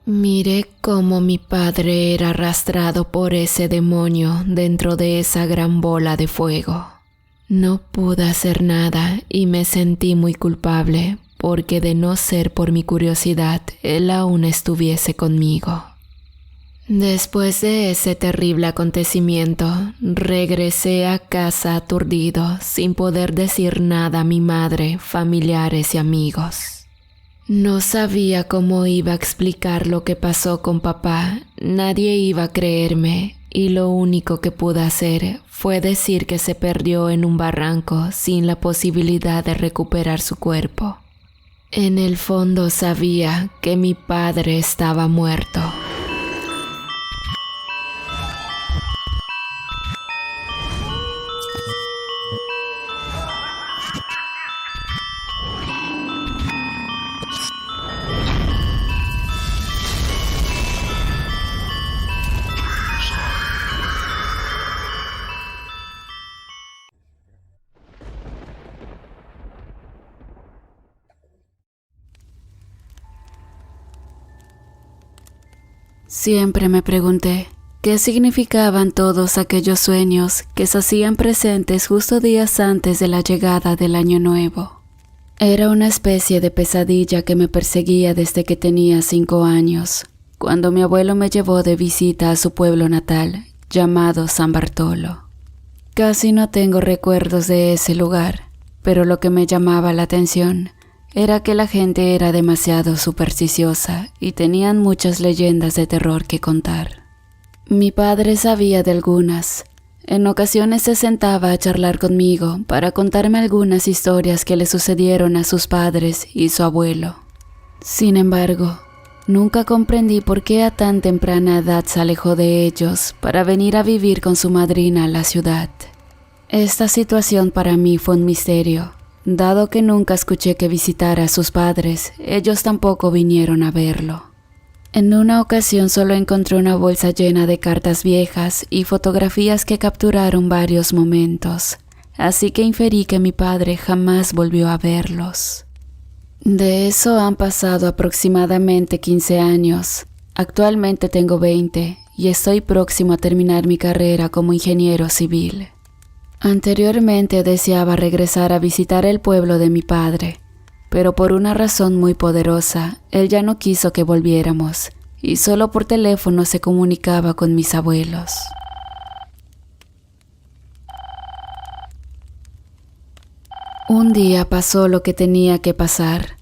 Miré cómo mi padre era arrastrado por ese demonio dentro de esa gran bola de fuego. No pude hacer nada y me sentí muy culpable porque de no ser por mi curiosidad, él aún estuviese conmigo. Después de ese terrible acontecimiento, regresé a casa aturdido sin poder decir nada a mi madre, familiares y amigos. No sabía cómo iba a explicar lo que pasó con papá, nadie iba a creerme y lo único que pude hacer fue decir que se perdió en un barranco sin la posibilidad de recuperar su cuerpo. En el fondo sabía que mi padre estaba muerto. Siempre me pregunté qué significaban todos aquellos sueños que se hacían presentes justo días antes de la llegada del Año Nuevo. Era una especie de pesadilla que me perseguía desde que tenía 5 años, cuando mi abuelo me llevó de visita a su pueblo natal, llamado San Bartolo. Casi no tengo recuerdos de ese lugar, pero lo que me llamaba la atención era que la gente era demasiado supersticiosa y tenían muchas leyendas de terror que contar. Mi padre sabía de algunas. En ocasiones se sentaba a charlar conmigo para contarme algunas historias que le sucedieron a sus padres y su abuelo. Sin embargo, nunca comprendí por qué a tan temprana edad se alejó de ellos para venir a vivir con su madrina a la ciudad. Esta situación para mí fue un misterio. Dado que nunca escuché que visitara a sus padres, ellos tampoco vinieron a verlo. En una ocasión solo encontré una bolsa llena de cartas viejas y fotografías que capturaron varios momentos, así que inferí que mi padre jamás volvió a verlos. De eso han pasado aproximadamente 15 años. Actualmente tengo 20 y estoy próximo a terminar mi carrera como ingeniero civil. Anteriormente deseaba regresar a visitar el pueblo de mi padre, pero por una razón muy poderosa, él ya no quiso que volviéramos y solo por teléfono se comunicaba con mis abuelos. Un día pasó lo que tenía que pasar.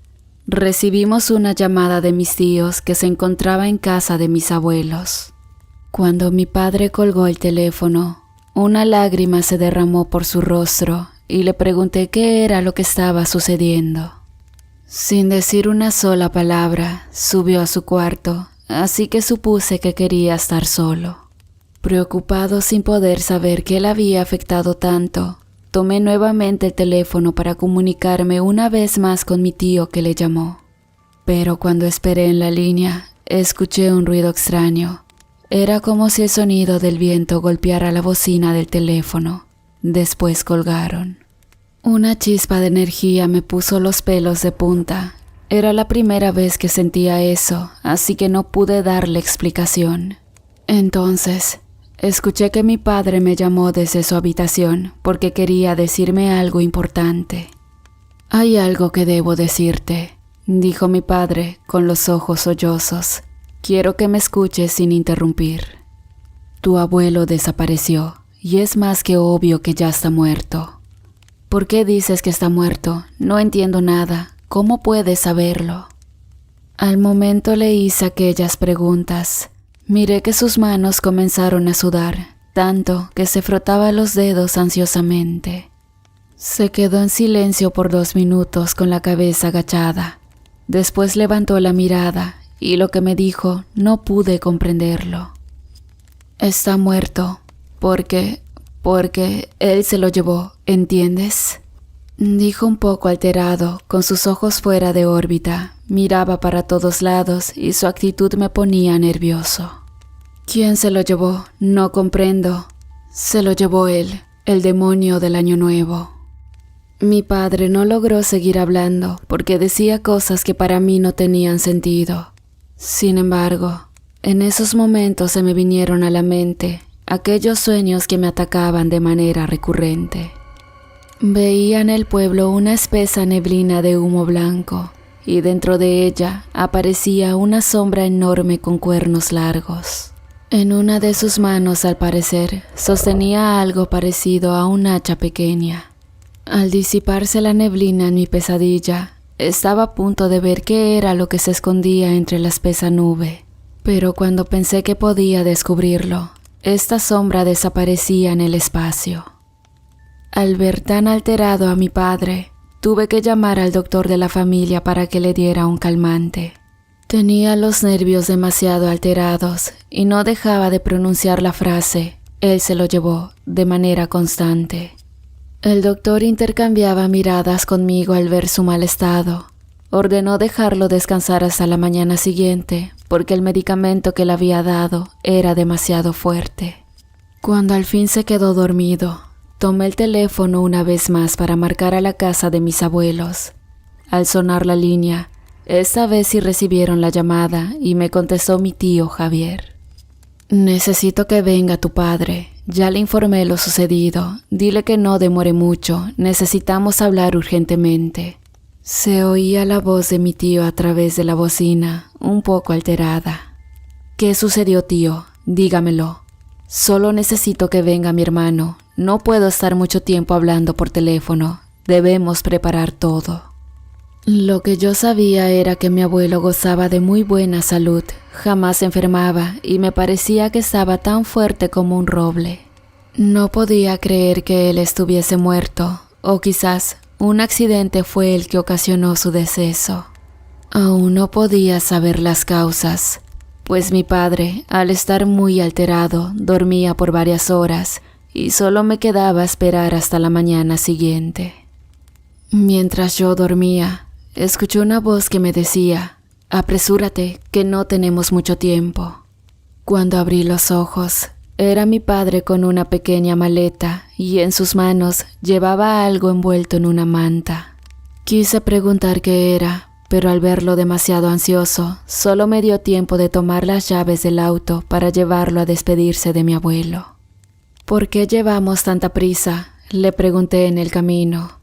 Recibimos una llamada de mis tíos que se encontraba en casa de mis abuelos. Cuando mi padre colgó el teléfono, una lágrima se derramó por su rostro y le pregunté qué era lo que estaba sucediendo. Sin decir una sola palabra, subió a su cuarto, así que supuse que quería estar solo. Preocupado sin poder saber qué le había afectado tanto, tomé nuevamente el teléfono para comunicarme una vez más con mi tío que le llamó. Pero cuando esperé en la línea, escuché un ruido extraño. Era como si el sonido del viento golpeara la bocina del teléfono. Después colgaron. Una chispa de energía me puso los pelos de punta. Era la primera vez que sentía eso, así que no pude darle explicación. Entonces, escuché que mi padre me llamó desde su habitación porque quería decirme algo importante. «Hay algo que debo decirte», dijo mi padre con los ojos sollozos. «Quiero que me escuches sin interrumpir. Tu abuelo desapareció y es más que obvio que ya está muerto». «¿Por qué dices que está muerto? No entiendo nada. ¿Cómo puedes saberlo?» Al momento le hice aquellas preguntas. Miré que sus manos comenzaron a sudar, tanto que se frotaba los dedos ansiosamente. Se quedó en silencio por 2 minutos con la cabeza agachada. Después levantó la mirada y lo que me dijo no pude comprenderlo. «Está muerto porque él se lo llevó, ¿entiendes?», dijo un poco alterado, con sus ojos fuera de órbita. Miraba para todos lados y su actitud me ponía nervioso. «¿Quién se lo llevó? No comprendo». «Se lo llevó él, el demonio del Año Nuevo». Mi padre no logró seguir hablando porque decía cosas que para mí no tenían sentido. Sin embargo, en esos momentos se me vinieron a la mente aquellos sueños que me atacaban de manera recurrente. Veía en el pueblo una espesa neblina de humo blanco y dentro de ella aparecía una sombra enorme con cuernos largos. En una de sus manos, al parecer, sostenía algo parecido a un hacha pequeña. Al disiparse la neblina en mi pesadilla, estaba a punto de ver qué era lo que se escondía entre la espesa nube, pero cuando pensé que podía descubrirlo, esta sombra desaparecía en el espacio. Al ver tan alterado a mi padre, tuve que llamar al doctor de la familia para que le diera un calmante. Tenía los nervios demasiado alterados y no dejaba de pronunciar la frase «él se lo llevó» de manera constante. El doctor intercambiaba miradas conmigo al ver su mal estado. Ordenó dejarlo descansar hasta la mañana siguiente porque el medicamento que le había dado era demasiado fuerte. Cuando al fin se quedó dormido, tomé el teléfono una vez más para marcar a la casa de mis abuelos. Al sonar la línea, esta vez sí recibieron la llamada y me contestó mi tío Javier. «Necesito que venga tu padre. Ya le informé lo sucedido. Dile que no demore mucho. Necesitamos hablar urgentemente». Se oía la voz de mi tío a través de la bocina, un poco alterada. «¿Qué sucedió, tío? Dígamelo. Solo necesito que venga mi hermano. No puedo estar mucho tiempo hablando por teléfono. Debemos preparar todo». Lo que yo sabía era que mi abuelo gozaba de muy buena salud, jamás enfermaba y me parecía que estaba tan fuerte como un roble. No podía creer que él estuviese muerto, o quizás un accidente fue el que ocasionó su deceso. Aún no podía saber las causas, pues mi padre, al estar muy alterado, dormía por varias horas y solo me quedaba esperar hasta la mañana siguiente. Mientras yo dormía, escuché una voz que me decía, «Apresúrate, que no tenemos mucho tiempo». Cuando abrí los ojos, era mi padre con una pequeña maleta y en sus manos llevaba algo envuelto en una manta. Quise preguntar qué era, pero al verlo demasiado ansioso, solo me dio tiempo de tomar las llaves del auto para llevarlo a despedirse de mi abuelo. «¿Por qué llevamos tanta prisa?», le pregunté en el camino.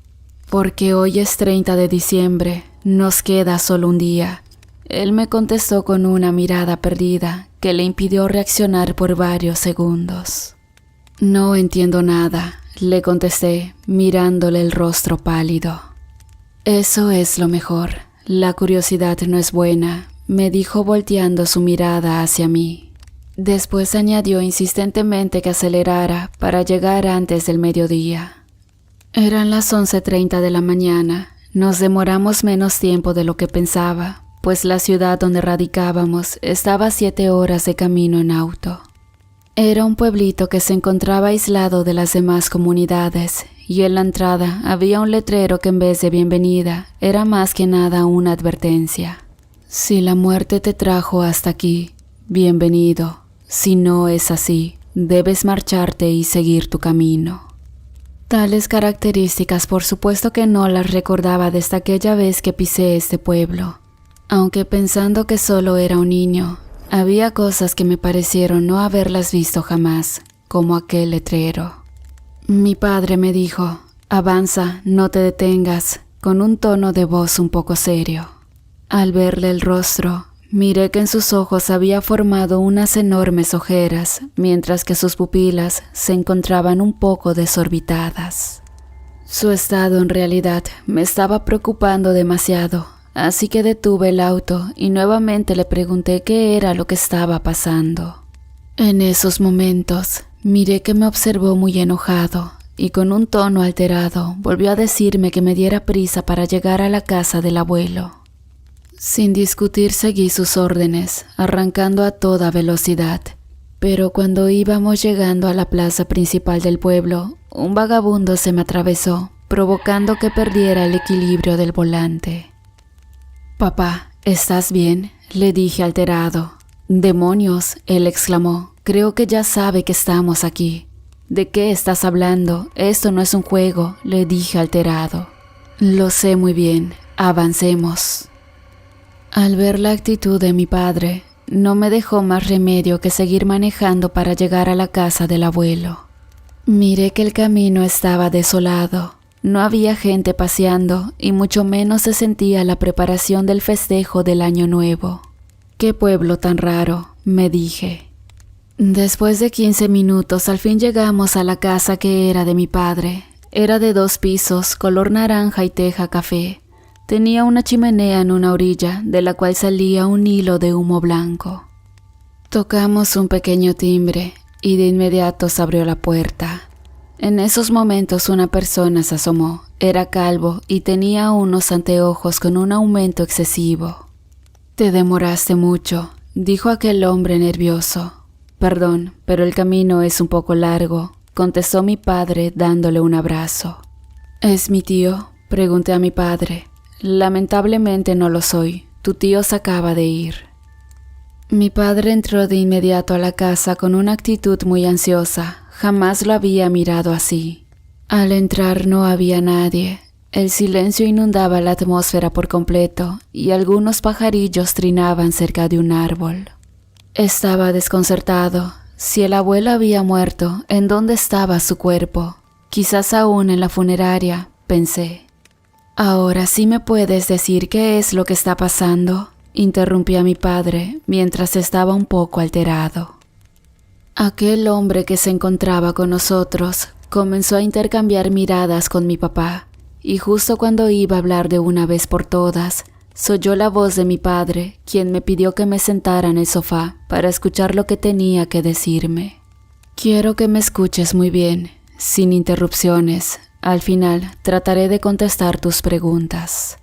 «Porque hoy es 30 de diciembre, nos queda solo un día». Él me contestó con una mirada perdida que le impidió reaccionar por varios segundos. «No entiendo nada», le contesté, mirándole el rostro pálido. «Eso es lo mejor, la curiosidad no es buena», me dijo volteando su mirada hacia mí. Después añadió insistentemente que acelerara para llegar antes del mediodía. Eran las 11:30 de la mañana. Nos demoramos menos tiempo de lo que pensaba, pues la ciudad donde radicábamos estaba a 7 horas de camino en auto. Era un pueblito que se encontraba aislado de las demás comunidades, y en la entrada había un letrero que en vez de bienvenida era más que nada una advertencia. «Si la muerte te trajo hasta aquí, bienvenido. Si no es así, debes marcharte y seguir tu camino». Tales características por supuesto que no las recordaba desde aquella vez que pisé este pueblo, aunque pensando que solo era un niño, había cosas que me parecieron no haberlas visto jamás, como aquel letrero. Mi padre me dijo, «Avanza, no te detengas», con un tono de voz un poco serio. Al verle el rostro, miré que en sus ojos había formado unas enormes ojeras, mientras que sus pupilas se encontraban un poco desorbitadas. Su estado en realidad me estaba preocupando demasiado, así que detuve el auto y nuevamente le pregunté qué era lo que estaba pasando. En esos momentos, miré que me observó muy enojado y con un tono alterado volvió a decirme que me diera prisa para llegar a la casa del abuelo. Sin discutir seguí sus órdenes, arrancando a toda velocidad. Pero cuando íbamos llegando a la plaza principal del pueblo, un vagabundo se me atravesó, provocando que perdiera el equilibrio del volante. «Papá, ¿estás bien?», le dije alterado. «¡Demonios!», él exclamó. «Creo que ya sabe que estamos aquí». «¿De qué estás hablando? Esto no es un juego», le dije alterado. «Lo sé muy bien. Avancemos». Al ver la actitud de mi padre, no me dejó más remedio que seguir manejando para llegar a la casa del abuelo. Miré que el camino estaba desolado. No había gente paseando y mucho menos se sentía la preparación del festejo del Año Nuevo. ¡Qué pueblo tan raro!, me dije. Después de 15 minutos al fin llegamos a la casa que era de mi padre. Era de 2 pisos, color naranja y teja café. Tenía una chimenea en una orilla, de la cual salía un hilo de humo blanco. Tocamos un pequeño timbre y de inmediato se abrió la puerta. En esos momentos una persona se asomó. Era calvo y tenía unos anteojos con un aumento excesivo. «Te demoraste mucho», dijo aquel hombre nervioso. «Perdón, pero el camino es un poco largo», contestó mi padre dándole un abrazo. «¿Es mi tío?», pregunté a mi padre. «Lamentablemente no lo soy. Tu tío se acaba de ir». Mi padre entró de inmediato a la casa con una actitud muy ansiosa. Jamás lo había mirado así. Al entrar no había nadie. El silencio inundaba la atmósfera por completo y algunos pajarillos trinaban cerca de un árbol. Estaba desconcertado. Si el abuelo había muerto, ¿en dónde estaba su cuerpo? Quizás aún en la funeraria, pensé. «Ahora sí me puedes decir qué es lo que está pasando», interrumpí a mi padre mientras estaba un poco alterado. Aquel hombre que se encontraba con nosotros comenzó a intercambiar miradas con mi papá, y justo cuando iba a hablar de una vez por todas, se oyó la voz de mi padre, quien me pidió que me sentara en el sofá para escuchar lo que tenía que decirme. «Quiero que me escuches muy bien, sin interrupciones. Al final trataré de contestar tus preguntas».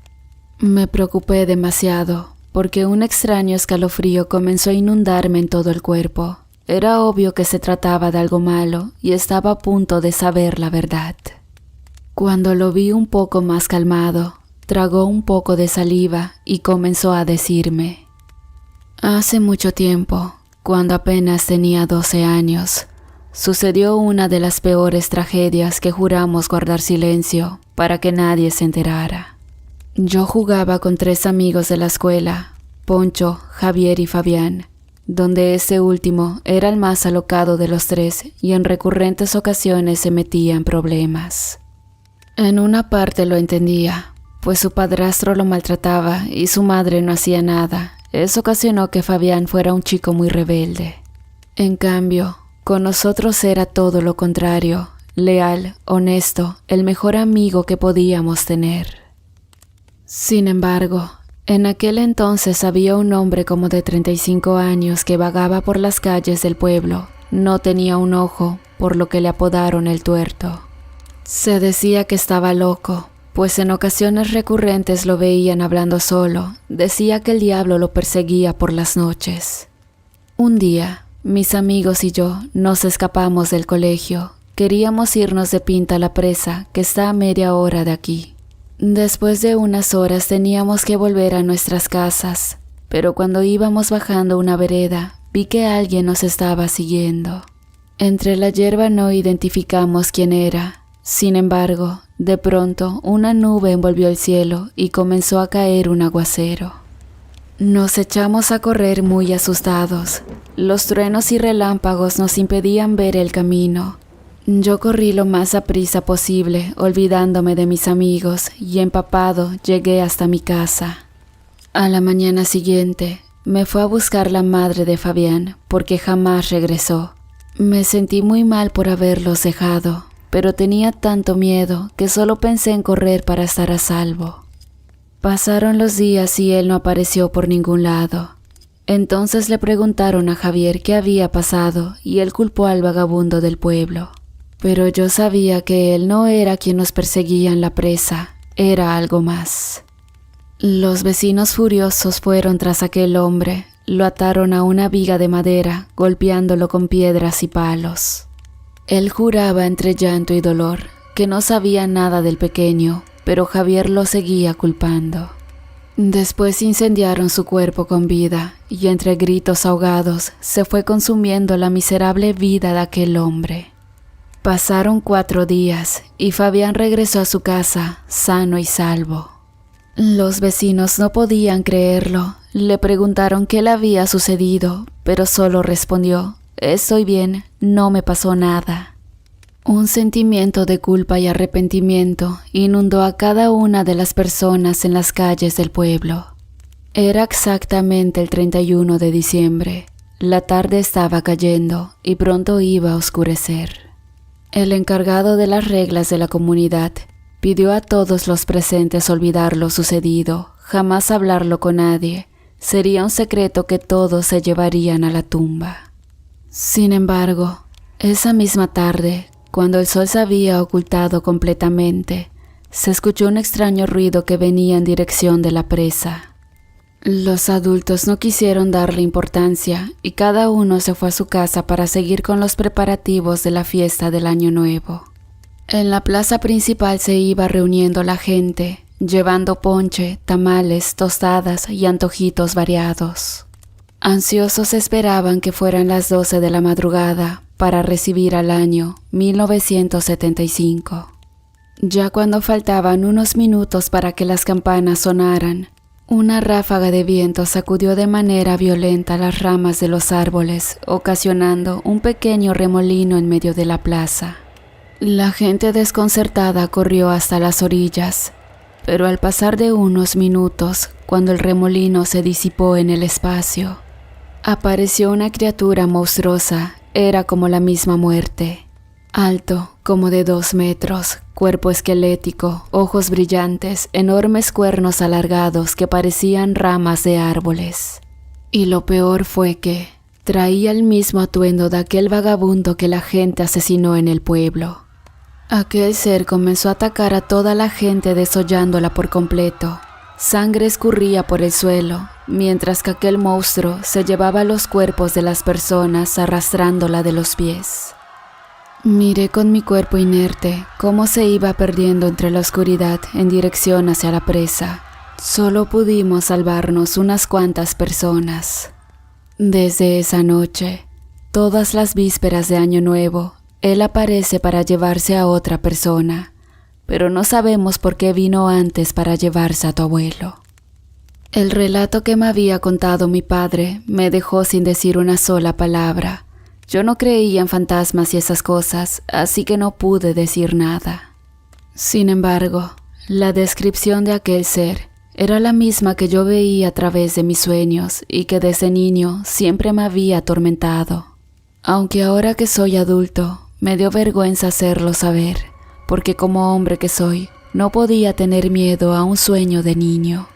Me preocupé demasiado, porque un extraño escalofrío comenzó a inundarme en todo el cuerpo. Era obvio que se trataba de algo malo y estaba a punto de saber la verdad. Cuando lo vi un poco más calmado, tragó un poco de saliva y comenzó a decirme: «Hace mucho tiempo, cuando apenas tenía 12 años, sucedió una de las peores tragedias que juramos guardar silencio para que nadie se enterara. Yo jugaba con 3 amigos de la escuela, Poncho, Javier y Fabián, donde ese último era el más alocado de los 3 y en recurrentes ocasiones se metía en problemas. En una parte lo entendía, pues su padrastro lo maltrataba y su madre no hacía nada. Eso ocasionó que Fabián fuera un chico muy rebelde. En cambio, con nosotros era todo lo contrario, leal, honesto, el mejor amigo que podíamos tener. Sin embargo, en aquel entonces había un hombre como de 35 años que vagaba por las calles del pueblo. No tenía un ojo, por lo que le apodaron el Tuerto. Se decía que estaba loco, pues en ocasiones recurrentes lo veían hablando solo. Decía que el diablo lo perseguía por las noches. Un día, mis amigos y yo nos escapamos del colegio. Queríamos irnos de pinta a la presa, que está a media hora de aquí. Después de unas horas teníamos que volver a nuestras casas, pero cuando íbamos bajando una vereda, vi que alguien nos estaba siguiendo. Entre la hierba no identificamos quién era. Sin embargo, de pronto una nube envolvió el cielo y comenzó a caer un aguacero. Nos echamos a correr muy asustados. Los truenos y relámpagos nos impedían ver el camino. Yo corrí lo más aprisa posible, olvidándome de mis amigos, y empapado llegué hasta mi casa. A la mañana siguiente, me fue a buscar la madre de Fabián, porque jamás regresó. Me sentí muy mal por haberlos dejado, pero tenía tanto miedo que solo pensé en correr para estar a salvo. Pasaron los días y él no apareció por ningún lado. Entonces le preguntaron a Javier qué había pasado, y él culpó al vagabundo del pueblo. Pero yo sabía que él no era quien nos perseguía en la presa, era algo más. Los vecinos furiosos fueron tras aquel hombre, lo ataron a una viga de madera, golpeándolo con piedras y palos. Él juraba entre llanto y dolor que no sabía nada del pequeño, pero Javier lo seguía culpando. Después incendiaron su cuerpo con vida y entre gritos ahogados se fue consumiendo la miserable vida de aquel hombre. Pasaron 4 días y Fabián regresó a su casa sano y salvo. Los vecinos no podían creerlo. Le preguntaron qué le había sucedido, pero solo respondió: «Estoy bien, no me pasó nada». Un sentimiento de culpa y arrepentimiento inundó a cada una de las personas en las calles del pueblo. Era exactamente el 31 de diciembre. La tarde estaba cayendo y pronto iba a oscurecer. El encargado de las reglas de la comunidad pidió a todos los presentes olvidar lo sucedido, jamás hablarlo con nadie. Sería un secreto que todos se llevarían a la tumba. Sin embargo, esa misma tarde, cuando el sol se había ocultado completamente, se escuchó un extraño ruido que venía en dirección de la presa. Los adultos no quisieron darle importancia y cada uno se fue a su casa para seguir con los preparativos de la fiesta del Año Nuevo. En la plaza principal se iba reuniendo la gente, llevando ponche, tamales, tostadas y antojitos variados. Ansiosos esperaban que fueran las 12 de la madrugada para recibir al año 1975. Ya cuando faltaban unos minutos para que las campanas sonaran, una ráfaga de viento sacudió de manera violenta las ramas de los árboles, ocasionando un pequeño remolino en medio de la plaza. La gente desconcertada corrió hasta las orillas, pero al pasar de unos minutos, cuando el remolino se disipó en el espacio, apareció una criatura monstruosa. Era como la misma muerte. Alto, como de 2 metros, cuerpo esquelético, ojos brillantes, enormes cuernos alargados que parecían ramas de árboles. Y lo peor fue que traía el mismo atuendo de aquel vagabundo que la gente asesinó en el pueblo. Aquel ser comenzó a atacar a toda la gente desollándola por completo. Sangre escurría por el suelo, mientras que aquel monstruo se llevaba los cuerpos de las personas arrastrándola de los pies. Miré con mi cuerpo inerte cómo se iba perdiendo entre la oscuridad en dirección hacia la presa. Solo pudimos salvarnos unas cuantas personas. Desde esa noche, todas las vísperas de Año Nuevo, él aparece para llevarse a otra persona, pero no sabemos por qué vino antes para llevarse a tu abuelo. El relato que me había contado mi padre me dejó sin decir una sola palabra. Yo no creía en fantasmas y esas cosas, así que no pude decir nada. Sin embargo, la descripción de aquel ser era la misma que yo veía a través de mis sueños y que desde niño siempre me había atormentado. Aunque ahora que soy adulto, me dio vergüenza hacerlo saber, porque como hombre que soy, no podía tener miedo a un sueño de niño.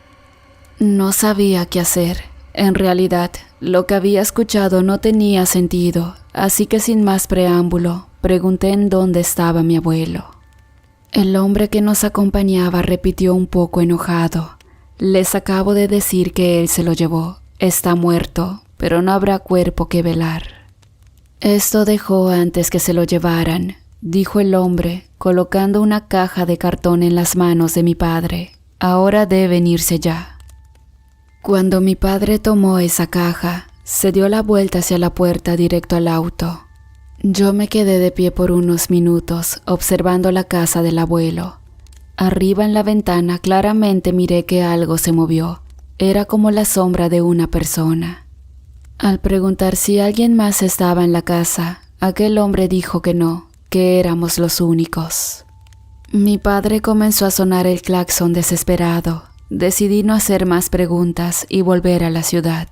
No sabía qué hacer. En realidad, lo que había escuchado no tenía sentido, así que sin más preámbulo, pregunté en dónde estaba mi abuelo. El hombre que nos acompañaba repitió un poco enojado: «Les acabo de decir que él se lo llevó. Está muerto, pero no habrá cuerpo que velar». «Esto dejó antes que se lo llevaran», dijo el hombre, colocando una caja de cartón en las manos de mi padre. «Ahora deben irse ya». Cuando mi padre tomó esa caja, se dio la vuelta hacia la puerta directo al auto. Yo me quedé de pie por unos minutos, observando la casa del abuelo. Arriba en la ventana claramente miré que algo se movió. Era como la sombra de una persona. Al preguntar si alguien más estaba en la casa, aquel hombre dijo que no, que éramos los únicos. Mi padre comenzó a sonar el claxon desesperado. Decidí no hacer más preguntas y volver a la ciudad.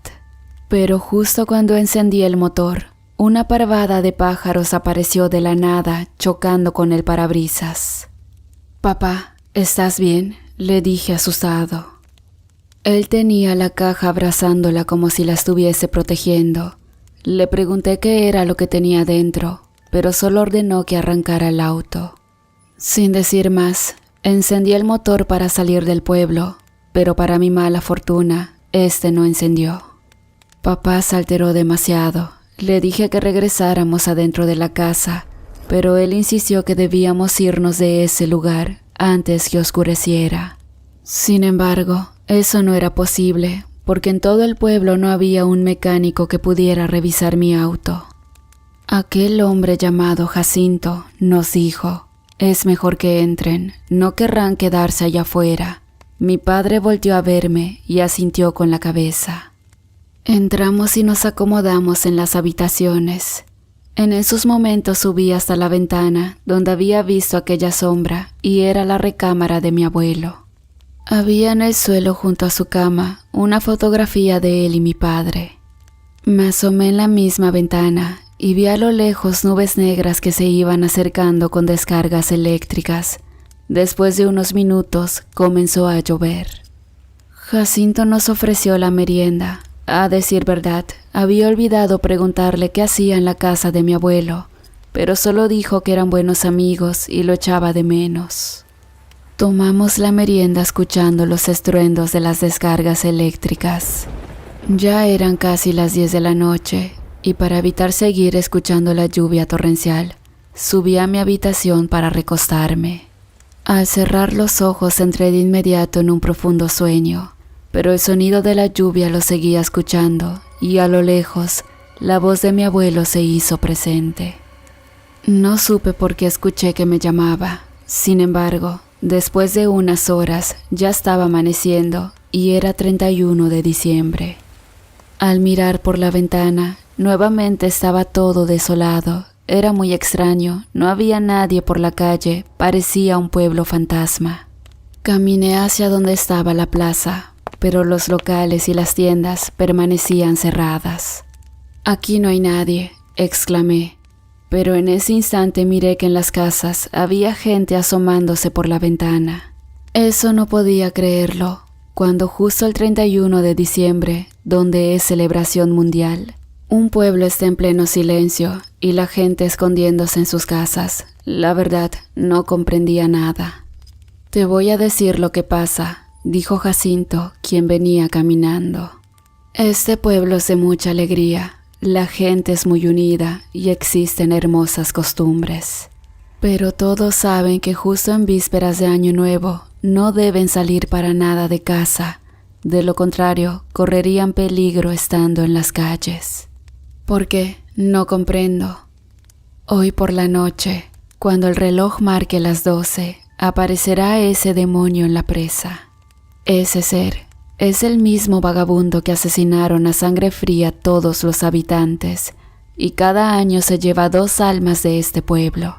Pero justo cuando encendí el motor, una parvada de pájaros apareció de la nada, chocando con el parabrisas. «Papá, ¿estás bien?», le dije asustado. Él tenía la caja abrazándola como si la estuviese protegiendo. Le pregunté qué era lo que tenía dentro, pero solo ordenó que arrancara el auto. Sin decir más, encendí el motor para salir del pueblo, pero para mi mala fortuna, este no encendió. Papá se alteró demasiado. Le dije que regresáramos adentro de la casa, pero él insistió que debíamos irnos de ese lugar antes que oscureciera. Sin embargo, eso no era posible, porque en todo el pueblo no había un mecánico que pudiera revisar mi auto. Aquel hombre llamado Jacinto nos dijo: «Es mejor que entren, no querrán quedarse allá afuera. Mi padre volteó a verme y asintió con la cabeza. Entramos y nos acomodamos en las habitaciones. En esos momentos subí hasta la ventana donde había visto aquella sombra y era la recámara de mi abuelo. Había en el suelo junto a su cama una fotografía de él y mi padre. Me asomé en la misma ventana y vi a lo lejos nubes negras que se iban acercando con descargas eléctricas. Después de unos minutos comenzó a llover. Jacinto nos ofreció la merienda. A decir verdad, había olvidado preguntarle qué hacía en la casa de mi abuelo, pero solo dijo que eran buenos amigos y lo echaba de menos. Tomamos la merienda escuchando los estruendos de las descargas eléctricas. Ya eran casi las 10 de la noche y para evitar seguir escuchando la lluvia torrencial, subí a mi habitación para recostarme. Al cerrar los ojos entré de inmediato en un profundo sueño, pero el sonido de la lluvia lo seguía escuchando y a lo lejos la voz de mi abuelo se hizo presente. No supe por qué escuché que me llamaba. Sin embargo, después de unas horas ya estaba amaneciendo y era 31 de diciembre. Al mirar por la ventana, nuevamente estaba todo desolado. Era muy extraño, no había nadie por la calle, parecía un pueblo fantasma. Caminé hacia donde estaba la plaza, pero los locales y las tiendas permanecían cerradas. «Aquí no hay nadie», exclamé, pero en ese instante miré que en las casas había gente asomándose por la ventana. Eso no podía creerlo, cuando justo el 31 de diciembre, donde es celebración mundial, un pueblo está en pleno silencio y la gente escondiéndose en sus casas. La verdad, no comprendía nada. «Te voy a decir lo que pasa», dijo Jacinto, quien venía caminando. «Este pueblo es de mucha alegría, la gente es muy unida y existen hermosas costumbres. Pero todos saben que justo en vísperas de Año Nuevo no deben salir para nada de casa, de lo contrario correrían peligro estando en las calles». «¿Por qué? No comprendo». «Hoy por la noche, cuando el reloj marque las 12, aparecerá ese demonio en la presa. Ese ser es el mismo vagabundo que asesinaron a sangre fría todos los habitantes y cada año se lleva 2 almas de este pueblo.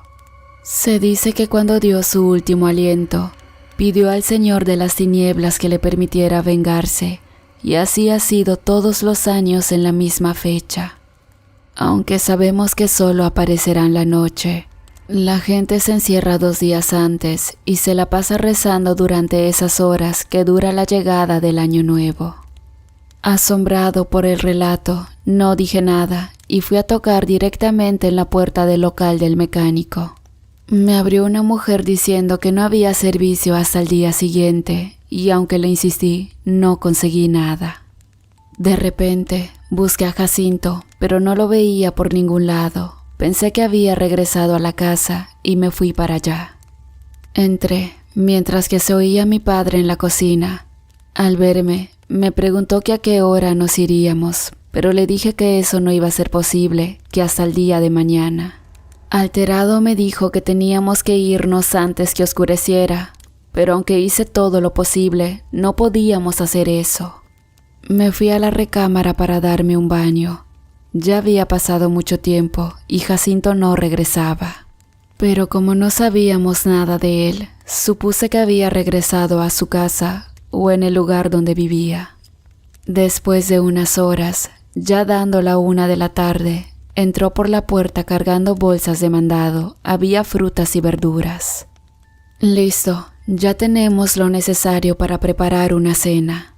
Se dice que cuando dio su último aliento, pidió al Señor de las Tinieblas que le permitiera vengarse y así ha sido todos los años en la misma fecha. Aunque sabemos que solo aparecerá en la noche, la gente se encierra 2 días antes y se la pasa rezando durante esas horas que dura la llegada del Año Nuevo». Asombrado por el relato, no dije nada y fui a tocar directamente en la puerta del local del mecánico. Me abrió una mujer diciendo que no había servicio hasta el día siguiente y aunque le insistí, no conseguí nada. De repente, busqué a Jacinto, pero no lo veía por ningún lado. Pensé que había regresado a la casa y me fui para allá. Entré, mientras que se oía a mi padre en la cocina. Al verme, me preguntó que a qué hora nos iríamos, pero le dije que eso no iba a ser posible, que hasta el día de mañana. Alterado me dijo que teníamos que irnos antes que oscureciera, pero aunque hice todo lo posible, no podíamos hacer eso. Me fui a la recámara para darme un baño. Ya había pasado mucho tiempo y Jacinto no regresaba. Pero como no sabíamos nada de él, supuse que había regresado a su casa o en el lugar donde vivía. Después de unas horas, ya dando la 1 de la tarde, entró por la puerta cargando bolsas de mandado. Había frutas y verduras. «Listo, ya tenemos lo necesario para preparar una cena».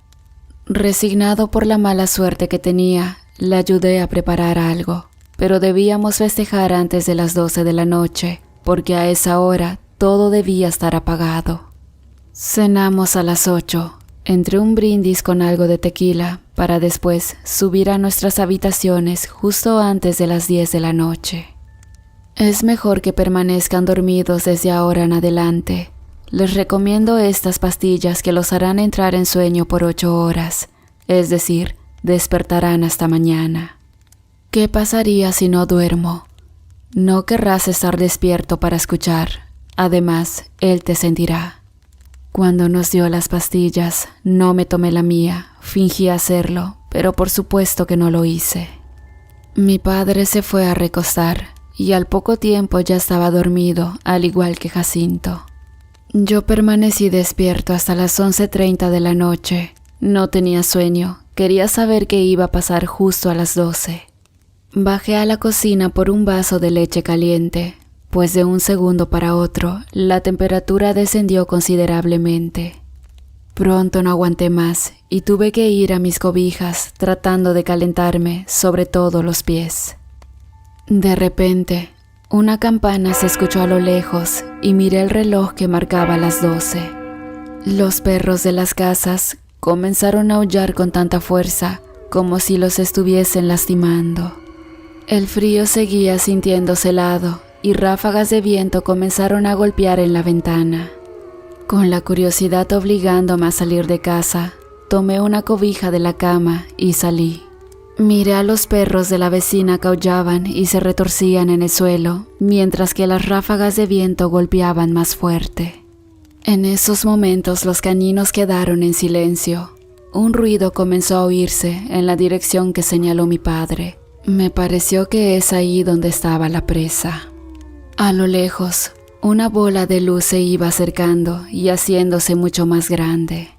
Resignado por la mala suerte que tenía, le ayudé a preparar algo, pero debíamos festejar antes de las 12 de la noche, porque a esa hora todo debía estar apagado. Cenamos a las 8, entre un brindis con algo de tequila, para después subir a nuestras habitaciones justo antes de las 10 de la noche. Es mejor que permanezcan dormidos desde ahora en adelante. Les recomiendo estas pastillas que los harán entrar en sueño por 8 horas, es decir, despertarán hasta mañana. ¿Qué pasaría si no duermo? No querrás estar despierto para escuchar. Además, él te sentirá. Cuando nos dio las pastillas, no me tomé la mía, fingí hacerlo, pero por supuesto que no lo hice. Mi padre se fue a recostar y al poco tiempo ya estaba dormido, al igual que Jacinto. Yo permanecí despierto hasta las 11:30 de la noche. No tenía sueño, quería saber qué iba a pasar justo a las 12. Bajé a la cocina por un vaso de leche caliente, pues de un segundo para otro, la temperatura descendió considerablemente. Pronto no aguanté más y tuve que ir a mis cobijas tratando de calentarme, sobre todo los pies. De repente, una campana se escuchó a lo lejos y miré el reloj que marcaba las 12. Los perros de las casas comenzaron a aullar con tanta fuerza como si los estuviesen lastimando. El frío seguía sintiéndose helado y ráfagas de viento comenzaron a golpear en la ventana. Con la curiosidad obligándome a salir de casa, tomé una cobija de la cama y salí. Miré a los perros de la vecina que aullaban y se retorcían en el suelo, mientras que las ráfagas de viento golpeaban más fuerte. En esos momentos los caninos quedaron en silencio. Un ruido comenzó a oírse en la dirección que señaló mi padre. Me pareció que es ahí donde estaba la presa. A lo lejos, una bola de luz se iba acercando y haciéndose mucho más grande.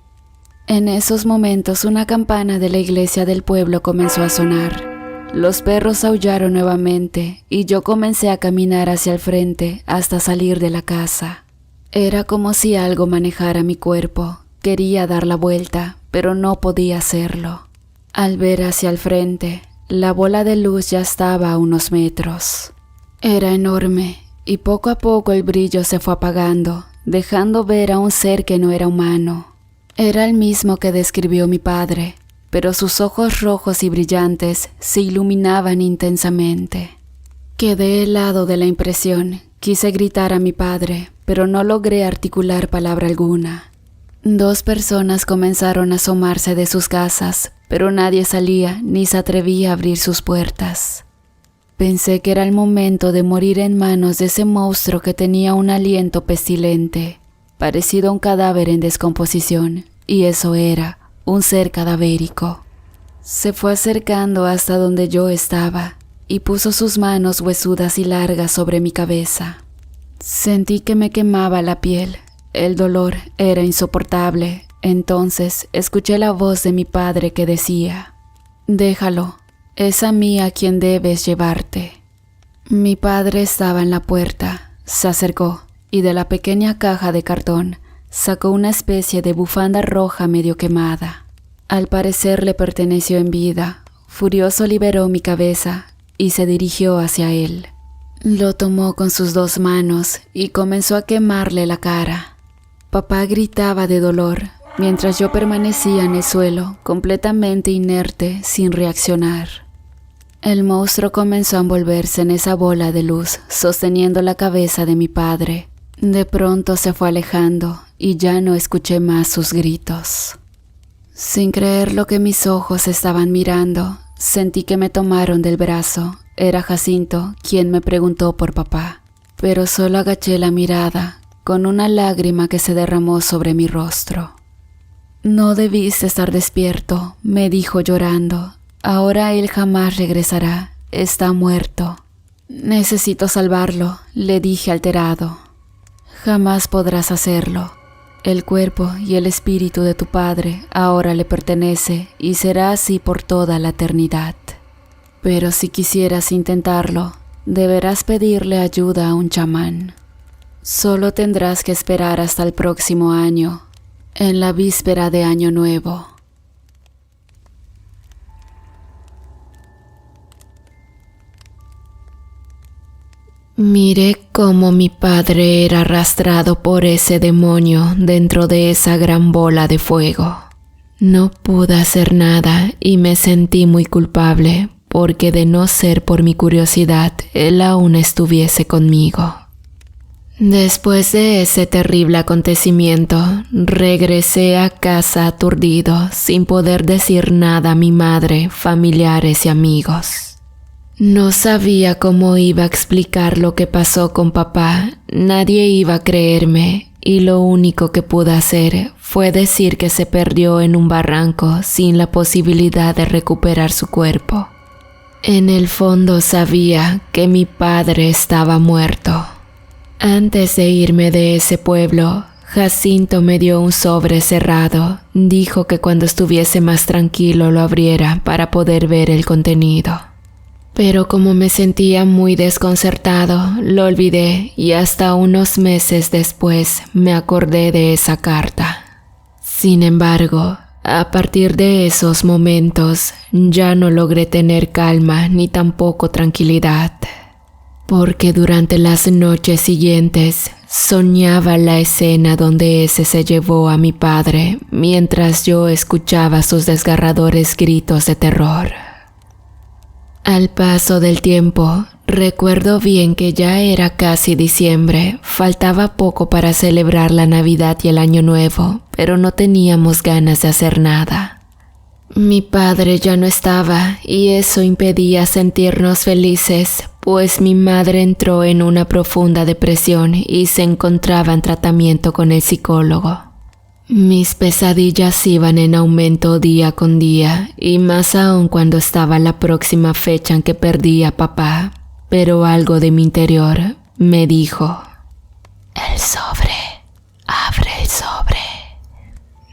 En esos momentos una campana de la iglesia del pueblo comenzó a sonar. Los perros aullaron nuevamente y yo comencé a caminar hacia el frente hasta salir de la casa. Era como si algo manejara mi cuerpo. Quería dar la vuelta, pero no podía hacerlo. Al ver hacia el frente, la bola de luz ya estaba a unos metros. Era enorme y poco a poco el brillo se fue apagando, dejando ver a un ser que no era humano. Era el mismo que describió mi padre, pero sus ojos rojos y brillantes se iluminaban intensamente. Quedé helado de la impresión. Quise gritar a mi padre, pero no logré articular palabra alguna. 2 personas comenzaron a asomarse de sus casas, pero nadie salía ni se atrevía a abrir sus puertas. Pensé que era el momento de morir en manos de ese monstruo que tenía un aliento pestilente, parecido a un cadáver en descomposición, y eso era, un ser cadavérico. Se fue acercando hasta donde yo estaba y puso sus manos huesudas y largas sobre mi cabeza. Sentí que me quemaba la piel. El dolor era insoportable. Entonces escuché la voz de mi padre que decía: «Déjalo, es a mí a quien debes llevarte». Mi padre estaba en la puerta, se acercó y de la pequeña caja de cartón sacó una especie de bufanda roja medio quemada. Al parecer le perteneció en vida. Furioso liberó mi cabeza y se dirigió hacia él. Lo tomó con sus 2 manos y comenzó a quemarle la cara. Papá gritaba de dolor, mientras yo permanecía en el suelo, completamente inerte, sin reaccionar. El monstruo comenzó a envolverse en esa bola de luz, sosteniendo la cabeza de mi padre. De pronto se fue alejando y ya no escuché más sus gritos. Sin creer lo que mis ojos estaban mirando, sentí que me tomaron del brazo. Era Jacinto quien me preguntó por papá, pero solo agaché la mirada, con una lágrima que se derramó sobre mi rostro. «No debiste estar despierto», me dijo llorando. «Ahora él jamás regresará, está muerto». «Necesito salvarlo», le dije alterado. «Jamás podrás hacerlo. El cuerpo y el espíritu de tu padre ahora le pertenece y será así por toda la eternidad. Pero si quisieras intentarlo, deberás pedirle ayuda a un chamán. Solo tendrás que esperar hasta el próximo año, en la víspera de Año Nuevo». Miré cómo mi padre era arrastrado por ese demonio dentro de esa gran bola de fuego. No pude hacer nada y me sentí muy culpable, porque de no ser por mi curiosidad, él aún estuviese conmigo. Después de ese terrible acontecimiento, regresé a casa aturdido, sin poder decir nada a mi madre, familiares y amigos. No sabía cómo iba a explicar lo que pasó con papá. Nadie iba a creerme. y lo único que pude hacer fue decir que se perdió en un barranco sin la posibilidad de recuperar su cuerpo. En el fondo sabía que mi padre estaba muerto. Antes de irme de ese pueblo, Jacinto me dio un sobre cerrado. Dijo que cuando estuviese más tranquilo lo abriera para poder ver el contenido. Pero como me sentía muy desconcertado, lo olvidé y hasta unos meses después me acordé de esa carta. Sin embargo, a partir de esos momentos ya no logré tener calma ni tampoco tranquilidad, porque durante las noches siguientes soñaba la escena donde ese se llevó a mi padre mientras yo escuchaba sus desgarradores gritos de terror. Al paso del tiempo, recuerdo bien que ya era casi diciembre, faltaba poco para celebrar la Navidad y el Año Nuevo, pero no teníamos ganas de hacer nada. Mi padre ya no estaba y eso impedía sentirnos felices, pues mi madre entró en una profunda depresión y se encontraba en tratamiento con el psicólogo. Mis pesadillas iban en aumento día con día, y más aún cuando estaba la próxima fecha en que perdí a papá, pero algo de mi interior me dijo: «El sobre, abre el sobre».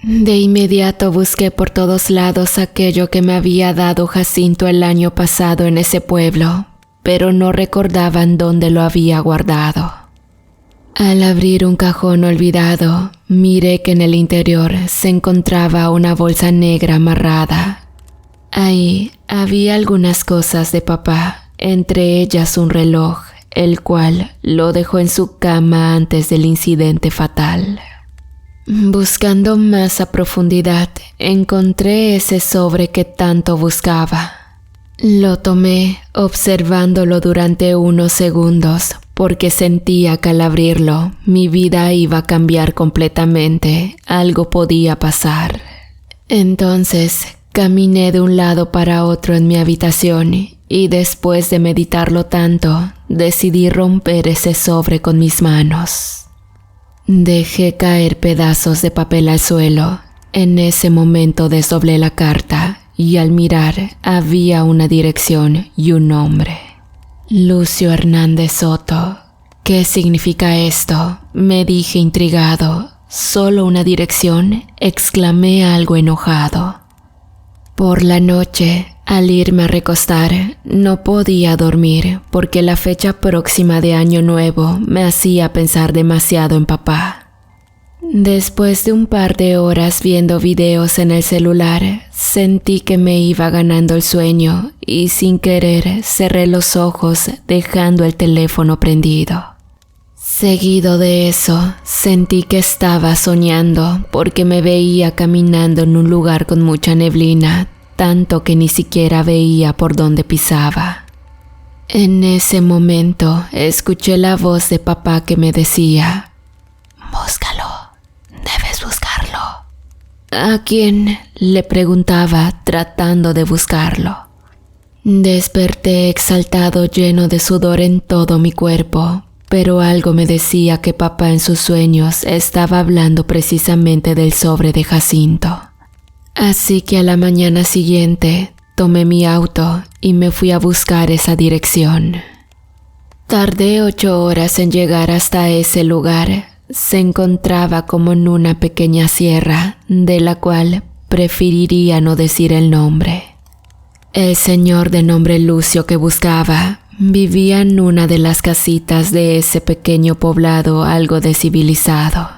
De inmediato busqué por todos lados aquello que me había dado Jacinto el año pasado en ese pueblo, pero no recordaban dónde lo había guardado. Al abrir un cajón olvidado, miré que en el interior se encontraba una bolsa negra amarrada. Ahí había algunas cosas de papá, entre ellas un reloj, el cual lo dejó en su cama antes del incidente fatal. Buscando más a profundidad, encontré ese sobre que tanto buscaba. Lo tomé, observándolo durante unos segundos, porque sentía que al abrirlo, mi vida iba a cambiar completamente, algo podía pasar. Entonces, caminé de un lado para otro en mi habitación y después de meditarlo tanto, decidí romper ese sobre con mis manos. Dejé caer pedazos de papel al suelo. En ese momento desdoblé la carta y al mirar había una dirección y un nombre. Lucio Hernández Soto. ¿Qué significa esto?, me dije intrigado. ¿Solo una dirección?, exclamé algo enojado. Por la noche, al irme a recostar, no podía dormir porque la fecha próxima de Año Nuevo me hacía pensar demasiado en papá. Después de un par de horas viendo videos en el celular, sentí que me iba ganando el sueño y sin querer cerré los ojos dejando el teléfono prendido. Seguido de eso, sentí que estaba soñando porque me veía caminando en un lugar con mucha neblina, tanto que ni siquiera veía por dónde pisaba. En ese momento escuché la voz de papá que me decía: «Búscalo. Debes buscarlo». ¿A quién?, le preguntaba, tratando de buscarlo. Desperté exaltado, lleno de sudor en todo mi cuerpo, pero algo me decía que papá en sus sueños estaba hablando precisamente del sobre de Jacinto. Así que a la mañana siguiente tomé mi auto y me fui a buscar esa dirección. Tardé 8 horas en llegar hasta ese lugar. Se encontraba como en una pequeña sierra, de la cual preferiría no decir el nombre. El señor de nombre Lucio que buscaba vivía en una de las casitas de ese pequeño poblado algo descivilizado.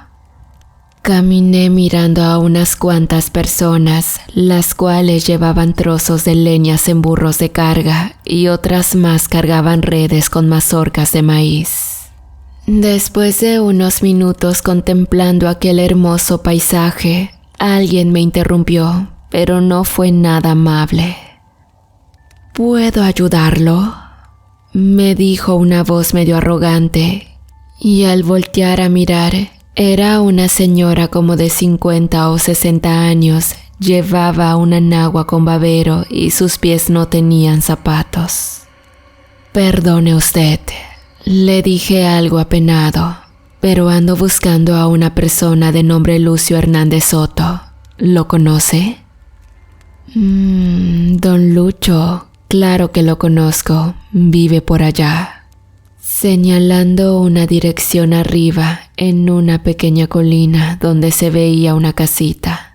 Caminé mirando a unas cuantas personas, las cuales llevaban trozos de leñas en burros de carga y otras más cargaban redes con mazorcas de maíz. Después de unos minutos contemplando aquel hermoso paisaje, alguien me interrumpió, pero no fue nada amable. «¿Puedo ayudarlo?», me dijo una voz medio arrogante, y al voltear a mirar, era una señora como de 50 o 60 años, llevaba una nagua con babero y sus pies no tenían zapatos. «Perdone usted», le dije algo apenado, pero ando buscando a una persona de nombre Lucio Hernández Soto. ¿Lo conoce? Don Lucho, claro que lo conozco, vive por allá. Señalando una dirección arriba en una pequeña colina donde se veía una casita.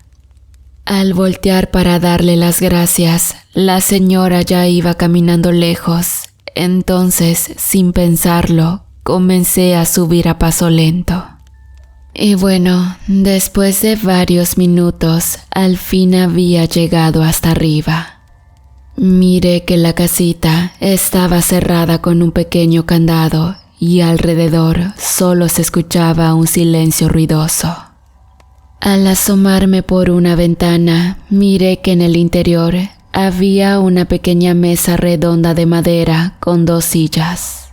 Al voltear para darle las gracias, la señora ya iba caminando lejos. Entonces, sin pensarlo, comencé a subir a paso lento. Y bueno, después de varios minutos, al fin había llegado hasta arriba. Miré que la casita estaba cerrada con un pequeño candado y alrededor solo se escuchaba un silencio ruidoso. Al asomarme por una ventana, miré que en el interior había una pequeña mesa redonda de madera con 2 sillas.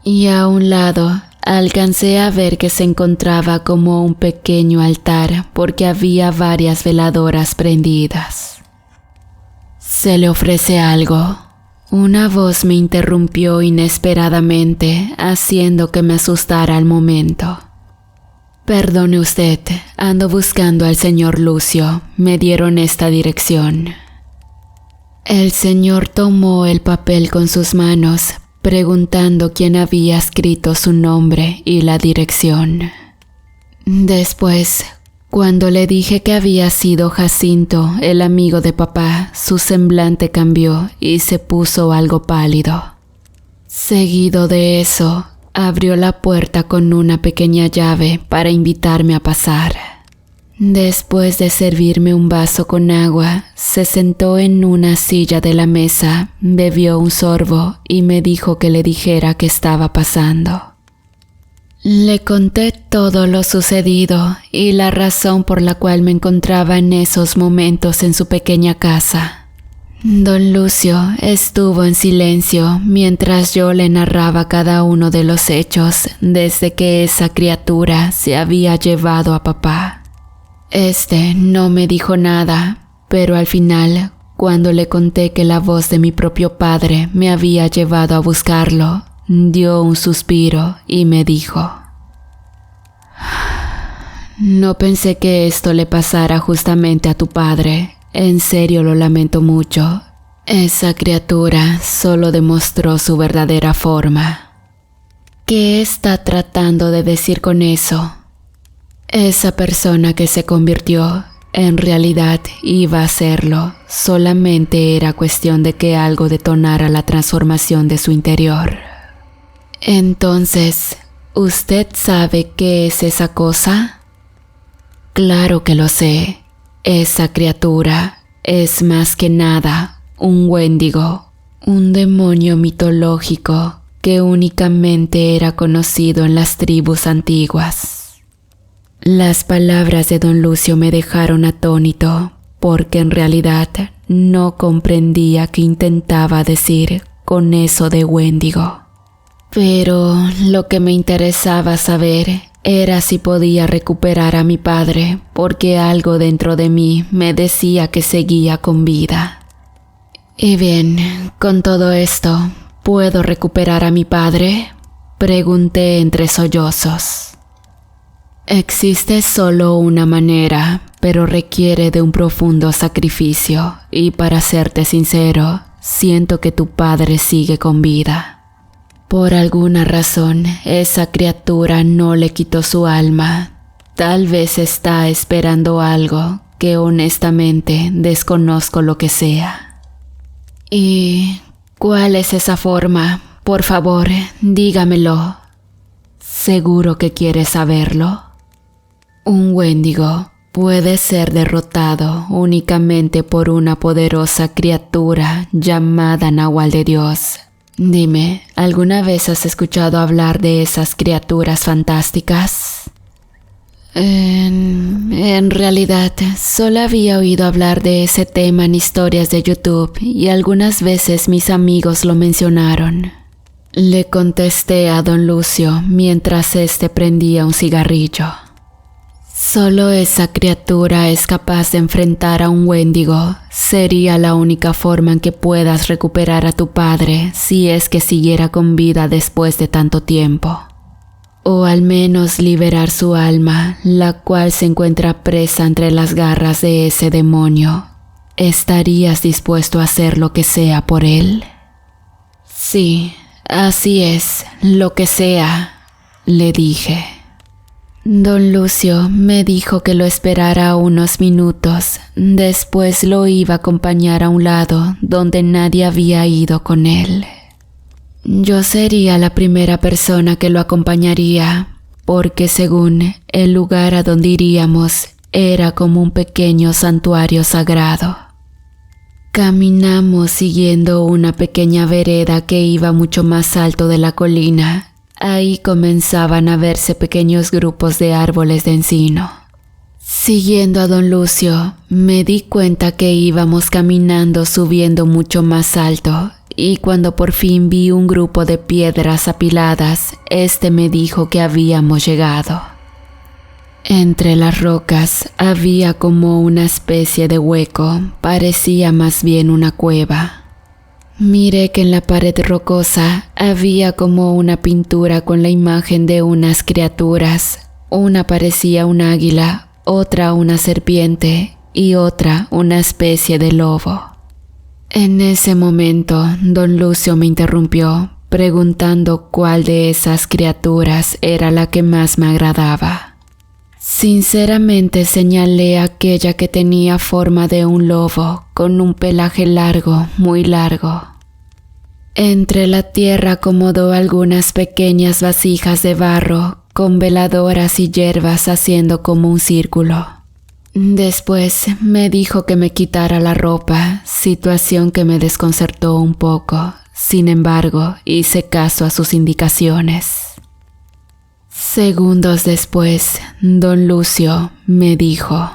Y a un lado alcancé a ver que se encontraba como un pequeño altar porque había varias veladoras prendidas. ¿Se le ofrece algo? Una voz me interrumpió inesperadamente, haciendo que me asustara al momento. Perdone usted, ando buscando al señor Lucio. Me dieron esta dirección. El señor tomó el papel con sus manos, preguntando quién había escrito su nombre y la dirección. Después, cuando le dije que había sido Jacinto, el amigo de papá, su semblante cambió y se puso algo pálido. Seguido de eso, abrió la puerta con una pequeña llave para invitarme a pasar. Después de servirme un vaso con agua, se sentó en una silla de la mesa, bebió un sorbo y me dijo que le dijera qué estaba pasando. Le conté todo lo sucedido y la razón por la cual me encontraba en esos momentos en su pequeña casa. Don Lucio estuvo en silencio mientras yo le narraba cada uno de los hechos desde que esa criatura se había llevado a papá. No me dijo nada, pero al final, cuando le conté que la voz de mi propio padre me había llevado a buscarlo, dio un suspiro y me dijo: No pensé que esto le pasara justamente a tu padre. En serio lo lamento mucho. Esa criatura solo demostró su verdadera forma. ¿Qué está tratando de decir con eso? Esa persona que se convirtió, en realidad iba a serlo. Solamente era cuestión de que algo detonara la transformación de su interior. Entonces, ¿usted sabe qué es esa cosa? Claro que lo sé. Esa criatura es más que nada un Wendigo, un demonio mitológico que únicamente era conocido en las tribus antiguas. Las palabras de don Lucio me dejaron atónito, porque en realidad no comprendía qué intentaba decir con eso de Wendigo. Pero lo que me interesaba saber era si podía recuperar a mi padre, porque algo dentro de mí me decía que seguía con vida. Y bien, con todo esto, ¿puedo recuperar a mi padre?, pregunté entre sollozos. Existe solo una manera, pero requiere de un profundo sacrificio, y para serte sincero, siento que tu padre sigue con vida. Por alguna razón, esa criatura no le quitó su alma. Tal vez está esperando algo que honestamente desconozco lo que sea. ¿Y cuál es esa forma? Por favor, dígamelo. ¿Seguro que quieres saberlo? Un Wendigo puede ser derrotado únicamente por una poderosa criatura llamada Nahual de Dios. Dime, ¿alguna vez has escuchado hablar de esas criaturas fantásticas? En realidad, solo había oído hablar de ese tema en historias de YouTube y algunas veces mis amigos lo mencionaron. Le contesté a don Lucio mientras prendía un cigarrillo. Solo esa criatura es capaz de enfrentar a un Wendigo. Sería la única forma en que puedas recuperar a tu padre si es que siguiera con vida después de tanto tiempo. o al menos liberar su alma, la cual se encuentra presa entre las garras de ese demonio. ¿Estarías dispuesto a hacer lo que sea por él? Sí, así es, lo que sea, le dije. Don Lucio me dijo que lo esperara unos minutos, después lo iba a acompañar a un lado donde nadie había ido con él. Yo sería la primera persona que lo acompañaría, porque según el lugar a donde iríamos era como un pequeño santuario sagrado. Caminamos siguiendo una pequeña vereda que iba mucho más alto de la colina. Ahí comenzaban a verse pequeños grupos de árboles de encino. Siguiendo a don Lucio, me di cuenta que íbamos caminando subiendo mucho más alto, y cuando por fin vi un grupo de piedras apiladas, me dijo que habíamos llegado. Entre las rocas había como una especie de hueco, parecía más bien una cueva. Miré que en la pared rocosa había como una pintura con la imagen de unas criaturas. Una parecía un águila, otra una serpiente y otra una especie de lobo. En ese momento, don Lucio me interrumpió, preguntando cuál de esas criaturas era la que más me agradaba. Sinceramente señalé aquella que tenía forma de un lobo, con un pelaje largo, muy largo. Entre la tierra acomodó algunas pequeñas vasijas de barro, con veladoras y hierbas haciendo como un círculo. Después me dijo que me quitara la ropa, situación que me desconcertó un poco. Sin embargo, hice caso a sus indicaciones. Segundos después, don Lucio me dijo: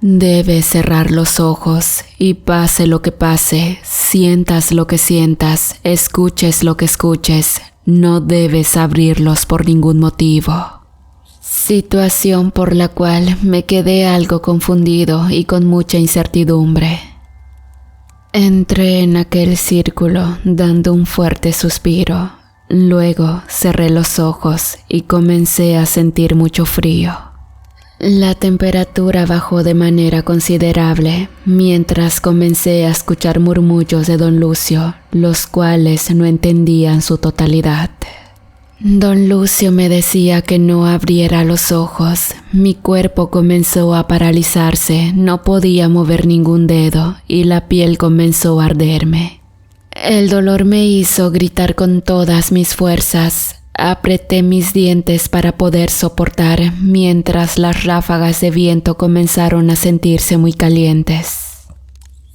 debes cerrar los ojos y pase lo que pase, sientas lo que sientas, escuches lo que escuches, no debes abrirlos por ningún motivo. Situación por la cual me quedé algo confundido y con mucha incertidumbre. Entré en aquel círculo dando un fuerte suspiro. Luego cerré los ojos y comencé a sentir mucho frío. La temperatura bajó de manera considerable mientras comencé a escuchar murmullos de don Lucio, los cuales no entendía en su totalidad. Don Lucio me decía que no abriera los ojos. Mi cuerpo comenzó a paralizarse, no podía mover ningún dedo y la piel comenzó a arderme. El dolor me hizo gritar con todas mis fuerzas. Apreté mis dientes para poder soportar mientras las ráfagas de viento comenzaron a sentirse muy calientes.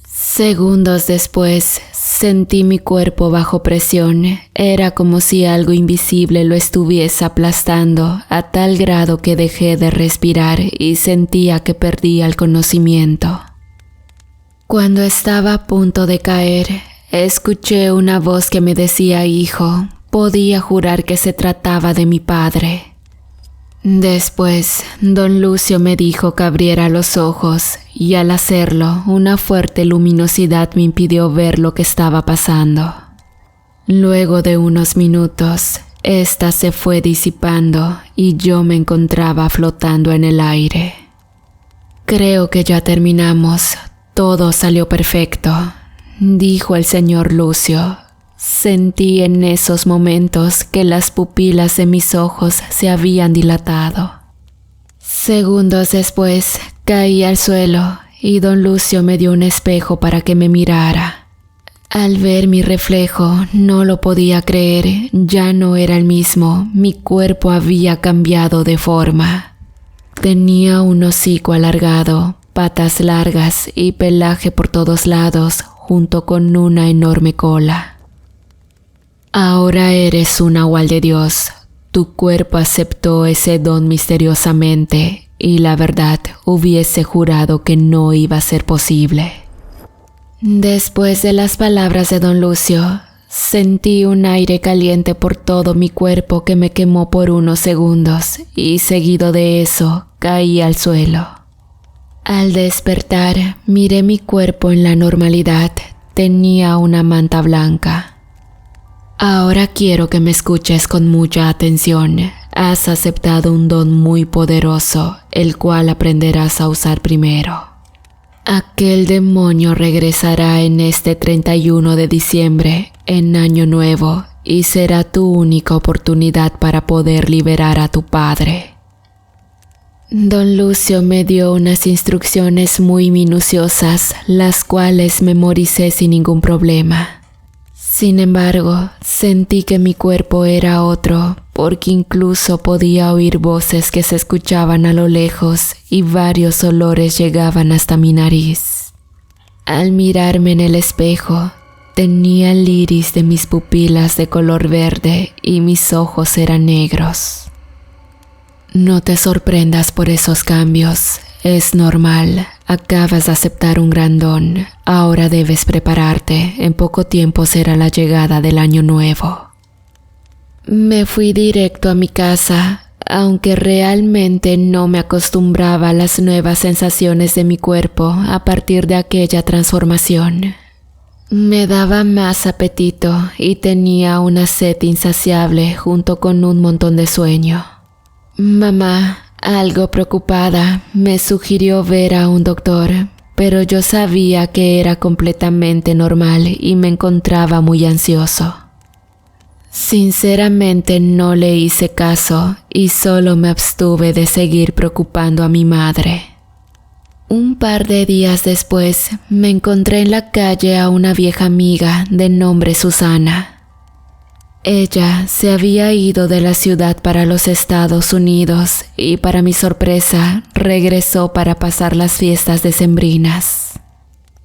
Segundos después, sentí mi cuerpo bajo presión. Era como si algo invisible lo estuviese aplastando a tal grado que dejé de respirar y sentía que perdía el conocimiento. Cuando estaba a punto de caer, escuché una voz que me decía hijo. Podía jurar que se trataba de mi padre. Después, don Lucio me dijo que abriera los ojos y al hacerlo, una fuerte luminosidad me impidió ver lo que estaba pasando. Luego de unos minutos, esta se fue disipando y yo me encontraba flotando en el aire. Creo que ya terminamos. Todo salió perfecto, dijo el señor Lucio. Sentí en esos momentos que las pupilas de mis ojos se habían dilatado. Segundos después, caí al suelo y don Lucio me dio un espejo para que me mirara. Al ver mi reflejo, no lo podía creer, ya no era el mismo, mi cuerpo había cambiado de forma. Tenía un hocico alargado, patas largas y pelaje por todos lados, junto con una enorme cola. Ahora eres un nahual de Dios. Tu cuerpo aceptó ese don misteriosamente y la verdad hubiese jurado que no iba a ser posible. Después de las palabras de don Lucio, sentí un aire caliente por todo mi cuerpo que me quemó por unos segundos y seguido de eso caí al suelo. Al despertar, miré mi cuerpo en la normalidad. Tenía una manta blanca. Ahora quiero que me escuches con mucha atención. has aceptado un don muy poderoso, el cual aprenderás a usar primero. Aquel demonio regresará en este 31 de diciembre, en Año Nuevo, y será tu única oportunidad para poder liberar a tu padre. Don Lucio me dio unas instrucciones muy minuciosas, las cuales memoricé sin ningún problema. Sin embargo, sentí que mi cuerpo era otro, porque incluso podía oír voces que se escuchaban a lo lejos y varios olores llegaban hasta mi nariz. Al mirarme en el espejo, tenía el iris de mis pupilas de color verde y mis ojos eran negros. No te sorprendas por esos cambios, es normal, acabas de aceptar un gran don, ahora debes prepararte, en poco tiempo será la llegada del Año Nuevo. Me fui directo a mi casa, aunque realmente no me acostumbraba a las nuevas sensaciones de mi cuerpo a partir de aquella transformación. Me daba más apetito y tenía una sed insaciable junto con un montón de sueño. Mamá, algo preocupada, me sugirió ver a un doctor, pero yo sabía que era completamente normal y me encontraba muy ansioso. Sinceramente no le hice caso y solo me abstuve de seguir preocupando a mi madre. Un par de días después me encontré en la calle a una vieja amiga de nombre Susana. Ella se había ido de la ciudad para los Estados Unidos y para mi sorpresa regresó para pasar las fiestas decembrinas.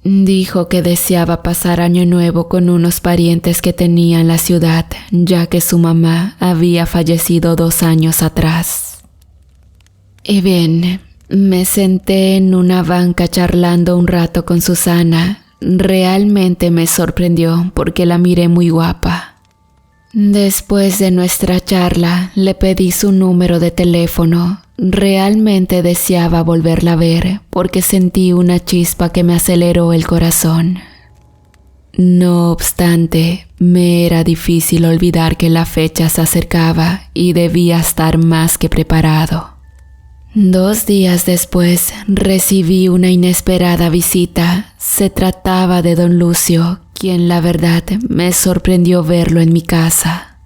Dijo que deseaba pasar Año Nuevo con unos parientes que tenía en la ciudad, ya que su mamá había fallecido 2 años atrás. Y bien, me senté en una banca charlando un rato con Susana. Realmente me sorprendió porque la miré muy guapa. Después de nuestra charla, le pedí su número de teléfono. Realmente deseaba volverla a ver porque sentí una chispa que me aceleró el corazón. No obstante, me era difícil olvidar que la fecha se acercaba y debía estar más que preparado. 2 días después, recibí una inesperada visita. Se trataba de don Lucio, quien la verdad me sorprendió verlo en mi casa.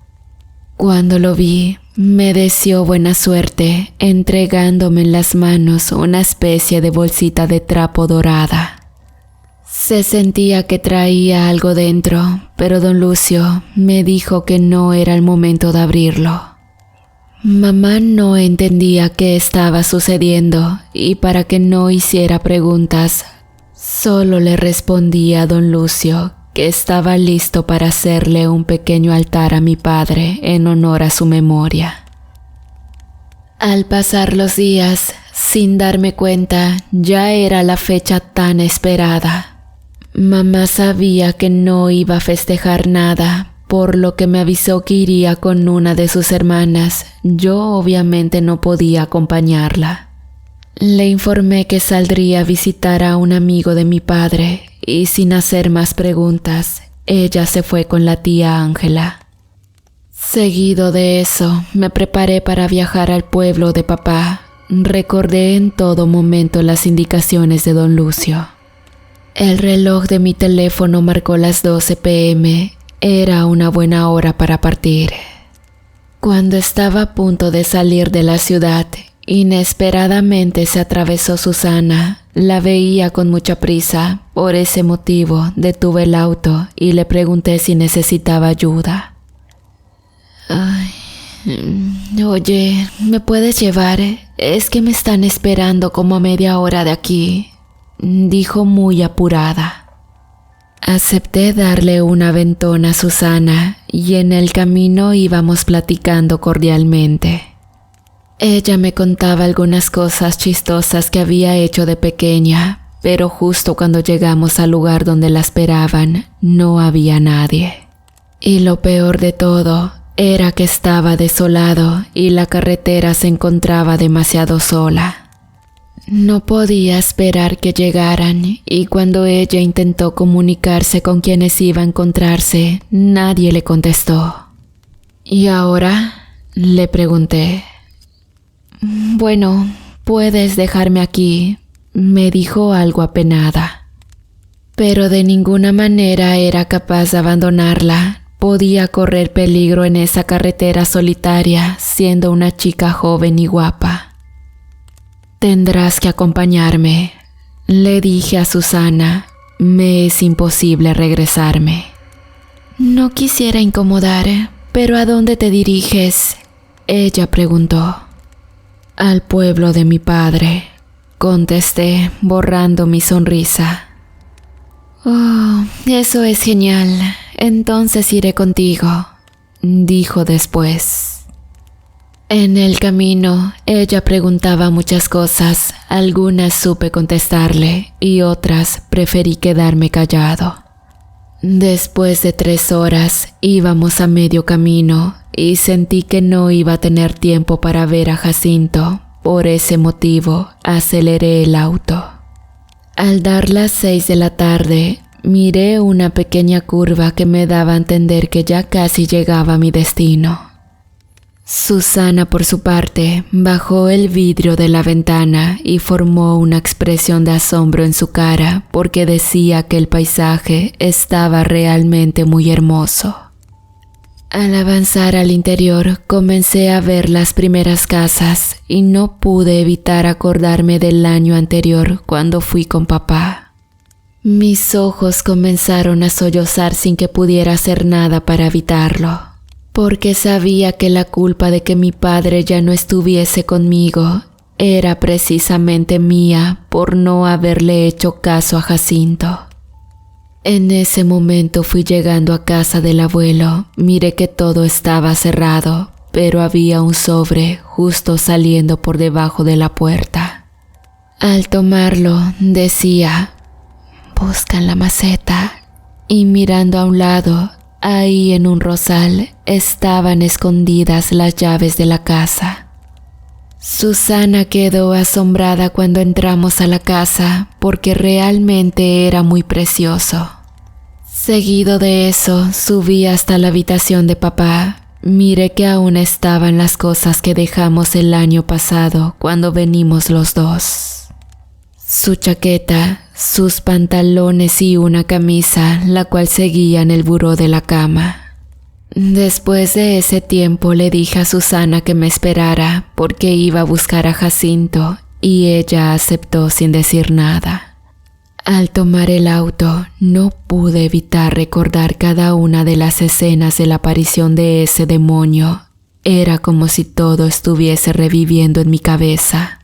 Cuando lo vi, me deseó buena suerte, entregándome en las manos una especie de bolsita de trapo dorada. Se sentía que traía algo dentro, pero don Lucio me dijo que no era el momento de abrirlo. Mamá no entendía qué estaba sucediendo y para que no hiciera preguntas, solo le respondía a don Lucio que estaba listo para hacerle un pequeño altar a mi padre en honor a su memoria. Al pasar los días, sin darme cuenta, ya era la fecha tan esperada. Mamá sabía que no iba a festejar nada, por lo que me avisó que iría con una de sus hermanas. Yo obviamente no podía acompañarla. Le informé que saldría a visitar a un amigo de mi padre y sin hacer más preguntas, ella se fue con la tía Ángela. Seguido de eso, me preparé para viajar al pueblo de papá. Recordé en todo momento las indicaciones de don Lucio. El reloj de mi teléfono marcó las 12 p.m. Era una buena hora para partir. Cuando estaba a punto de salir de la ciudad, inesperadamente se atravesó Susana. La veía con mucha prisa, por ese motivo detuve el auto y le pregunté si necesitaba ayuda. Oye, ¿me puedes llevar? Es que me están esperando como a media hora de aquí, dijo muy apurada. Acepté darle un aventón a Susana y en el camino íbamos platicando cordialmente. Ella me contaba algunas cosas chistosas que había hecho de pequeña, pero justo cuando llegamos al lugar donde la esperaban, no había nadie. Y lo peor de todo era que estaba desolado y la carretera se encontraba demasiado sola. No podía esperar que llegaran y cuando ella intentó comunicarse con quienes iba a encontrarse, nadie le contestó. ¿Y ahora? Le pregunté. Bueno, puedes dejarme aquí, me dijo algo apenada. Pero de ninguna manera era capaz de abandonarla. Podía correr peligro en esa carretera solitaria, siendo una chica joven y guapa. Tendrás que acompañarme, le dije a Susana. Me es imposible regresarme. No quisiera incomodar, pero ¿a dónde te diriges? Ella preguntó. Al pueblo de mi padre, contesté, borrando mi sonrisa. Oh, eso es genial. Entonces iré contigo, dijo después. En el camino, ella preguntaba muchas cosas. Algunas supe contestarle y otras preferí quedarme callado. Después de 3 horas, íbamos a medio camino y sentí que no iba a tener tiempo para ver a Jacinto. Por ese motivo, aceleré el auto. Al dar las 6 de la tarde, miré una pequeña curva que me daba a entender que ya casi llegaba a mi destino. Susana, por su parte, bajó el vidrio de la ventana y formó una expresión de asombro en su cara porque decía que el paisaje estaba realmente muy hermoso. Al avanzar al interior, comencé a ver las primeras casas y no pude evitar acordarme del año anterior cuando fui con papá. Mis ojos comenzaron a sollozar sin que pudiera hacer nada para evitarlo, porque sabía que la culpa de que mi padre ya no estuviese conmigo era precisamente mía por no haberle hecho caso a Jacinto. En ese momento fui llegando a casa del abuelo, miré que todo estaba cerrado, pero había un sobre justo saliendo por debajo de la puerta. Al tomarlo, decía, busca en la maceta, y mirando a un lado, ahí en un rosal, estaban escondidas las llaves de la casa. Susana quedó asombrada cuando entramos a la casa porque realmente era muy precioso. Seguido de eso, subí hasta la habitación de papá. Miré que aún estaban las cosas que dejamos el año pasado cuando venimos los dos. Su chaqueta, sus pantalones y una camisa, la cual seguía en el buró de la cama. Después de ese tiempo le dije a Susana que me esperara porque iba a buscar a Jacinto y ella aceptó sin decir nada. Al tomar el auto no pude evitar recordar cada una de las escenas de la aparición de ese demonio. Era como si todo estuviese reviviendo en mi cabeza.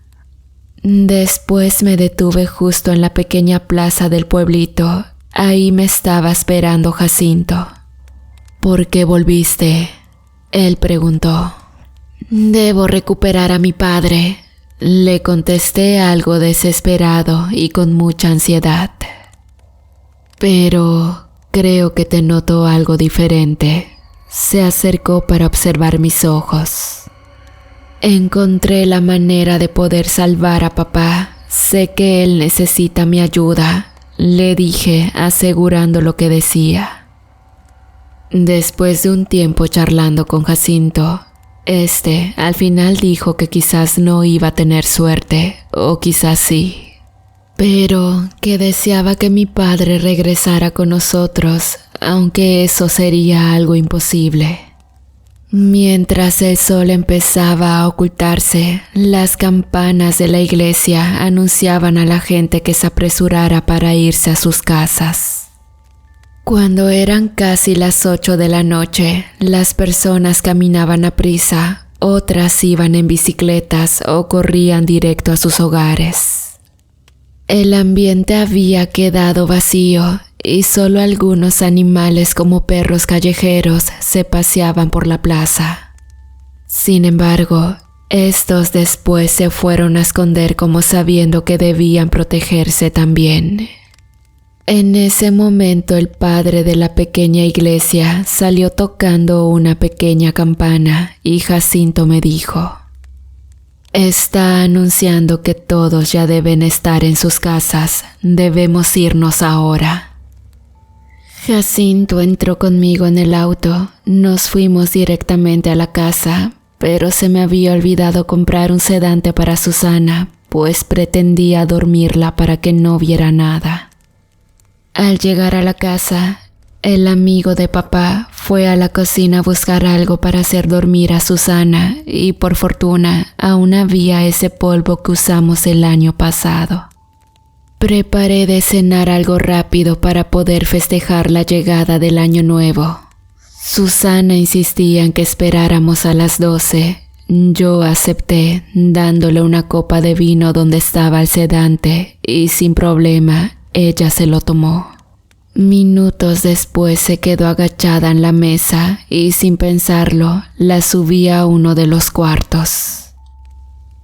Después me detuve justo en la pequeña plaza del pueblito. Ahí me estaba esperando Jacinto. ¿Por qué volviste? Él preguntó. Debo recuperar a mi padre, le contesté algo desesperado y con mucha ansiedad. Pero creo que te noto algo diferente. Se acercó para observar mis ojos. Encontré la manera de poder salvar a papá. Sé que él necesita mi ayuda, le dije asegurando lo que decía. Después de un tiempo charlando con Jacinto, al final dijo que quizás no iba a tener suerte, o quizás sí, pero que deseaba que mi padre regresara con nosotros, aunque eso sería algo imposible. Mientras el sol empezaba a ocultarse, las campanas de la iglesia anunciaban a la gente que se apresurara para irse a sus casas. Cuando eran casi las 8 de la noche, las personas caminaban a prisa, otras iban en bicicletas o corrían directo a sus hogares. El ambiente había quedado vacío y solo algunos animales como perros callejeros se paseaban por la plaza. Sin embargo, estos después se fueron a esconder como sabiendo que debían protegerse también. En ese momento el padre de la pequeña iglesia salió tocando una pequeña campana y Jacinto me dijo: está anunciando que todos ya deben estar en sus casas, debemos irnos ahora. Jacinto entró conmigo en el auto, nos fuimos directamente a la casa, pero se me había olvidado comprar un sedante para Susana, pues pretendía dormirla para que no viera nada. Al llegar a la casa, el amigo de papá fue a la cocina a buscar algo para hacer dormir a Susana y por fortuna aún había ese polvo que usamos el año pasado. Preparé de cenar algo rápido para poder festejar la llegada del año nuevo. Susana insistía en que esperáramos a las 12. Yo acepté, dándole una copa de vino donde estaba el sedante y sin problema ella se lo tomó. Minutos después se quedó agachada en la mesa y sin pensarlo la subí a uno de los cuartos.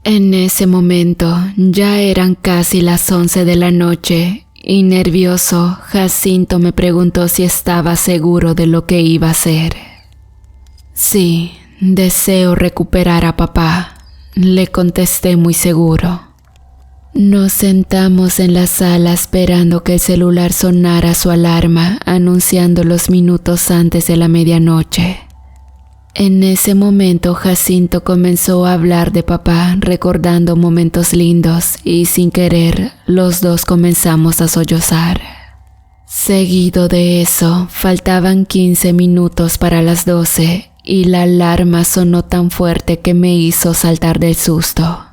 En ese momento ya eran casi las 11 de la noche y nervioso Jacinto me preguntó si estaba seguro de lo que iba a hacer. Sí, deseo recuperar a papá, le contesté muy seguro. Nos sentamos en la sala esperando que el celular sonara su alarma anunciando los minutos antes de la medianoche. En ese momento Jacinto comenzó a hablar de papá recordando momentos lindos y sin querer los dos comenzamos a sollozar. Seguido de eso, faltaban 15 minutos para las 12 y la alarma sonó tan fuerte que me hizo saltar del susto.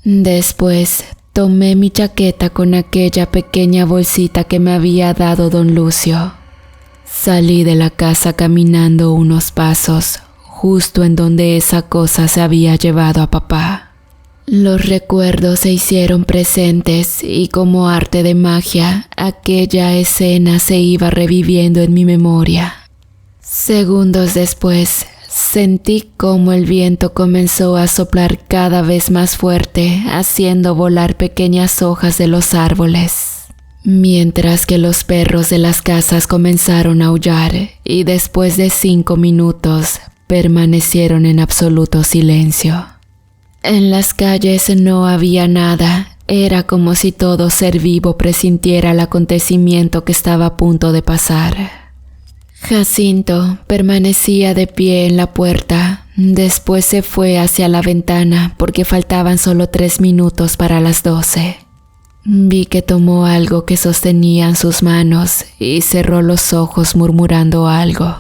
Después, tomé mi chaqueta con aquella pequeña bolsita que me había dado don Lucio. Salí de la casa caminando unos pasos, justo en donde esa cosa se había llevado a papá. Los recuerdos se hicieron presentes y como arte de magia, aquella escena se iba reviviendo en mi memoria. Segundos después, sentí como el viento comenzó a soplar cada vez más fuerte, haciendo volar pequeñas hojas de los árboles, mientras que los perros de las casas comenzaron a aullar y después de 5 minutos permanecieron en absoluto silencio. En las calles no había nada, era como si todo ser vivo presintiera el acontecimiento que estaba a punto de pasar. Jacinto permanecía de pie en la puerta, después se fue hacia la ventana porque faltaban solo 3 minutos para las 12. Vi que tomó algo que sostenía en sus manos y cerró los ojos murmurando algo.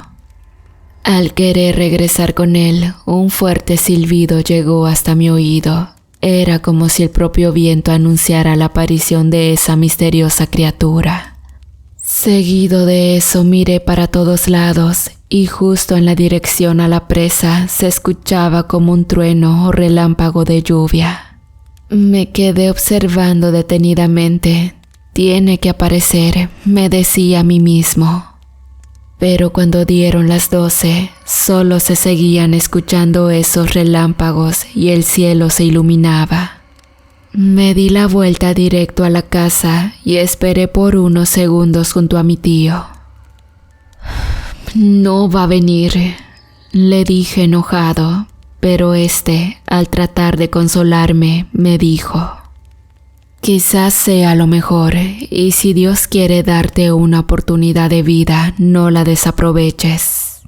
Al querer regresar con él, un fuerte silbido llegó hasta mi oído. Era como si el propio viento anunciara la aparición de esa misteriosa criatura. Seguido de eso miré para todos lados y justo en la dirección a la presa se escuchaba como un trueno o relámpago de lluvia. Me quedé observando detenidamente. Tiene que aparecer, me decía a mí mismo. Pero cuando dieron las 12, solo se seguían escuchando esos relámpagos y el cielo se iluminaba. Me di la vuelta directo a la casa y esperé por unos segundos junto a mi tío. No va a venir, le dije enojado, pero al tratar de consolarme, me dijo: quizás sea lo mejor, y si Dios quiere darte una oportunidad de vida, no la desaproveches.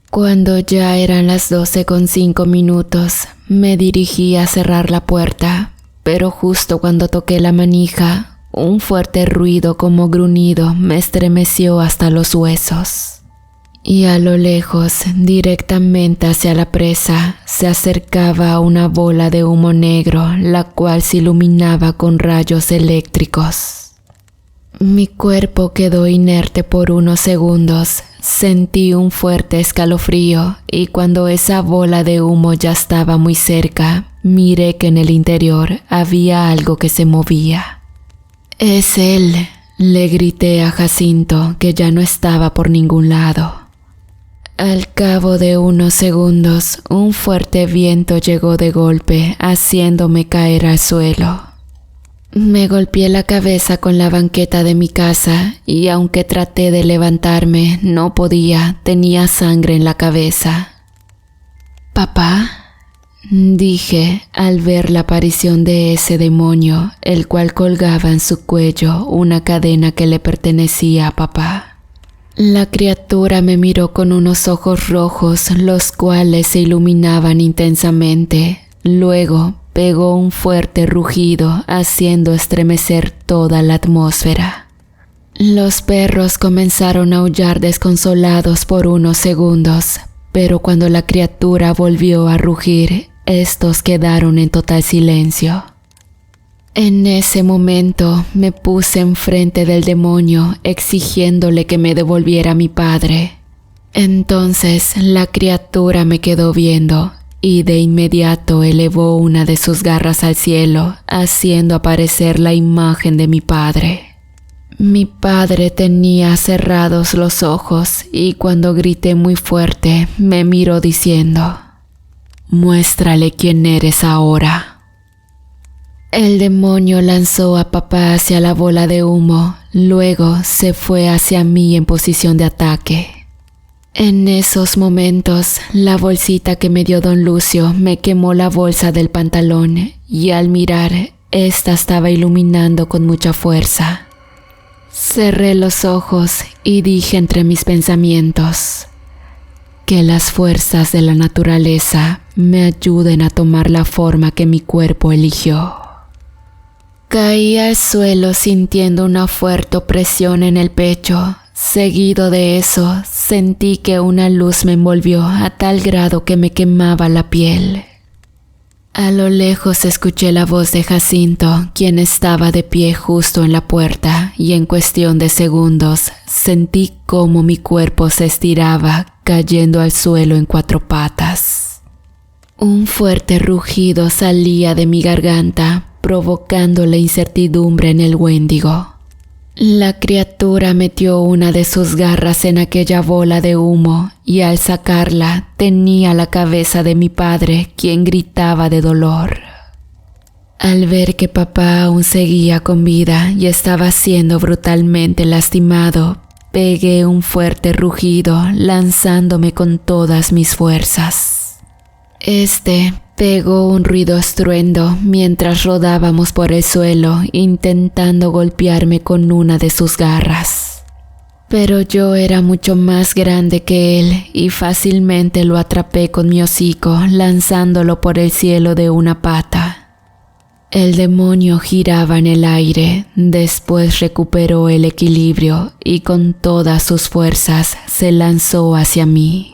Cuando ya eran las 12:05, me dirigí a cerrar la puerta, pero justo cuando toqué la manija, un fuerte ruido como gruñido me estremeció hasta los huesos. Y a lo lejos, directamente hacia la presa, se acercaba una bola de humo negro, la cual se iluminaba con rayos eléctricos. Mi cuerpo quedó inerte por unos segundos, sentí un fuerte escalofrío y cuando esa bola de humo ya estaba muy cerca, miré que en el interior había algo que se movía. «¡Es él!», le grité a Jacinto, que ya no estaba por ningún lado. Al cabo de unos segundos, un fuerte viento llegó de golpe, haciéndome caer al suelo. Me golpeé la cabeza con la banqueta de mi casa y aunque traté de levantarme, no podía, tenía sangre en la cabeza. «¿Papá?», dije al ver la aparición de ese demonio, el cual colgaba en su cuello una cadena que le pertenecía a papá. La criatura me miró con unos ojos rojos, los cuales se iluminaban intensamente. Luego pegó un fuerte rugido, haciendo estremecer toda la atmósfera. Los perros comenzaron a aullar desconsolados por unos segundos, pero cuando la criatura volvió a rugir, estos quedaron en total silencio. En ese momento me puse enfrente del demonio exigiéndole que me devolviera a mi padre. Entonces la criatura me quedó viendo y de inmediato elevó una de sus garras al cielo, haciendo aparecer la imagen de mi padre. Mi padre tenía cerrados los ojos y cuando grité muy fuerte me miró diciendo: «Muéstrale quién eres ahora». El demonio lanzó a papá hacia la bola de humo, luego se fue hacia mí en posición de ataque. En esos momentos, la bolsita que me dio don Lucio me quemó la bolsa del pantalón y al mirar, esta estaba iluminando con mucha fuerza. Cerré los ojos y dije entre mis pensamientos: que las fuerzas de la naturaleza me ayuden a tomar la forma que mi cuerpo eligió. Caí al suelo sintiendo una fuerte opresión en el pecho. Seguido de eso, sentí que una luz me envolvió a tal grado que me quemaba la piel. A lo lejos escuché la voz de Jacinto, quien estaba de pie justo en la puerta, y en cuestión de segundos sentí cómo mi cuerpo se estiraba, cayendo al suelo en 4 patas. Un fuerte rugido salía de mi garganta, provocando la incertidumbre en el Wendigo. La criatura metió una de sus garras en aquella bola de humo y al sacarla tenía la cabeza de mi padre, quien gritaba de dolor. Al ver que papá aún seguía con vida y estaba siendo brutalmente lastimado, pegué un fuerte rugido lanzándome con todas mis fuerzas. Pegó un ruido estruendo mientras rodábamos por el suelo intentando golpearme con una de sus garras. Pero yo era mucho más grande que él y fácilmente lo atrapé con mi hocico lanzándolo por el cielo de una pata. El demonio giraba en el aire, después recuperó el equilibrio y con todas sus fuerzas se lanzó hacia mí.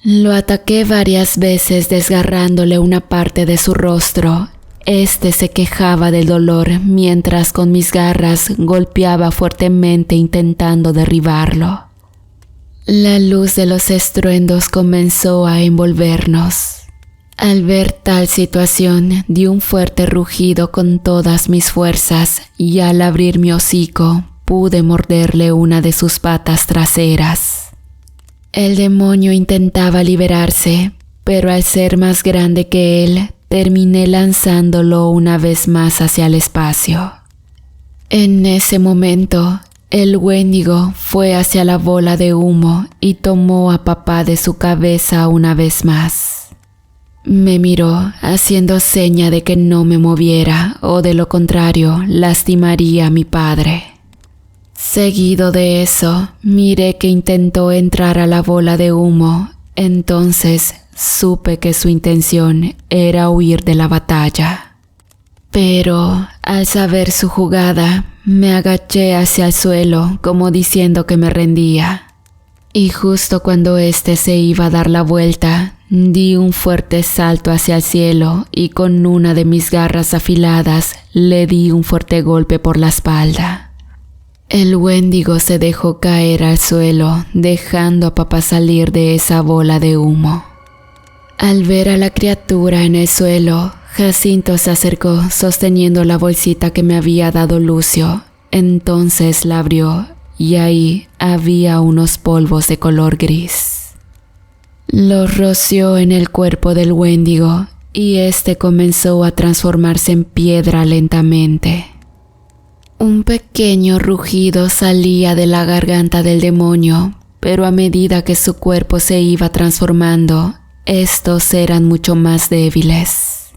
Lo ataqué varias veces desgarrándole una parte de su rostro. Se quejaba del dolor mientras con mis garras golpeaba fuertemente intentando derribarlo. La luz de los estruendos comenzó a envolvernos. Al ver tal situación, di un fuerte rugido con todas mis fuerzas y al abrir mi hocico pude morderle una de sus patas traseras. El demonio intentaba liberarse, pero al ser más grande que él, terminé lanzándolo una vez más hacia el espacio. En ese momento, el Wendigo fue hacia la bola de humo y tomó a papá de su cabeza una vez más. Me miró haciendo seña de que no me moviera o de lo contrario lastimaría a mi padre. Seguido de eso, miré que intentó entrar a la bola de humo, entonces supe que su intención era huir de la batalla. Pero al saber su jugada, me agaché hacia el suelo como diciendo que me rendía. Y justo cuando se iba a dar la vuelta, di un fuerte salto hacia el cielo y con una de mis garras afiladas le di un fuerte golpe por la espalda. El Wendigo se dejó caer al suelo, dejando a papá salir de esa bola de humo. Al ver a la criatura en el suelo, Jacinto se acercó sosteniendo la bolsita que me había dado Lucio. Entonces la abrió y ahí había unos polvos de color gris. Los roció en el cuerpo del Wendigo y comenzó a transformarse en piedra lentamente. Un pequeño rugido salía de la garganta del demonio, pero a medida que su cuerpo se iba transformando, estos eran mucho más débiles.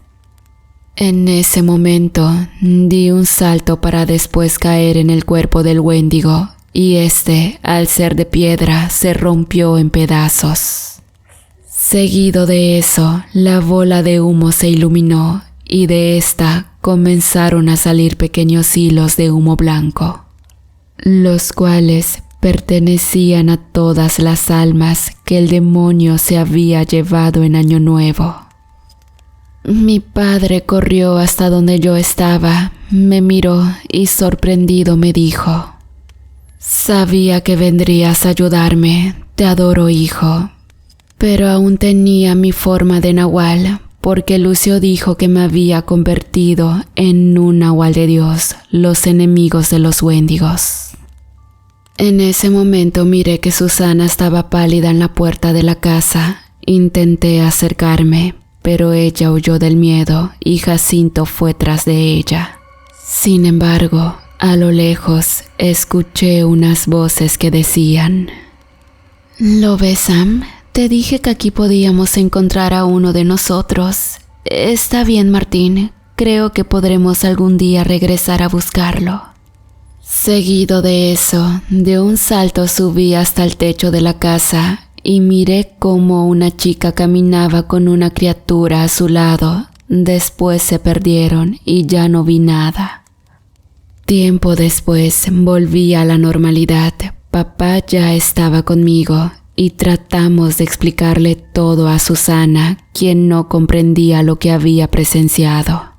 En ese momento, di un salto para después caer en el cuerpo del Wendigo y este, al ser de piedra, se rompió en pedazos. Seguido de eso, la bola de humo se iluminó y de esta comenzaron a salir pequeños hilos de humo blanco, los cuales pertenecían a todas las almas que el demonio se había llevado en Año Nuevo. Mi padre corrió hasta donde yo estaba, me miró y sorprendido me dijo: «Sabía que vendrías a ayudarme, te adoro, hijo». Pero aún tenía mi forma de nahual, porque Lucio dijo que me había convertido en un nahual de Dios, los enemigos de los Wendigos. En ese momento miré que Susana estaba pálida en la puerta de la casa. Intenté acercarme, pero ella huyó del miedo y Jacinto fue tras de ella. Sin embargo, a lo lejos escuché unas voces que decían: «¿Lo ves, Sam? Te dije que aquí podíamos encontrar a uno de nosotros. Está bien, Martín. Creo que podremos algún día regresar a buscarlo». Seguido de eso, de un salto subí hasta el techo de la casa y miré cómo una chica caminaba con una criatura a su lado. Después se perdieron y ya no vi nada. Tiempo después volví a la normalidad. Papá ya estaba conmigo y tratamos de explicarle todo a Susana, quien no comprendía lo que había presenciado.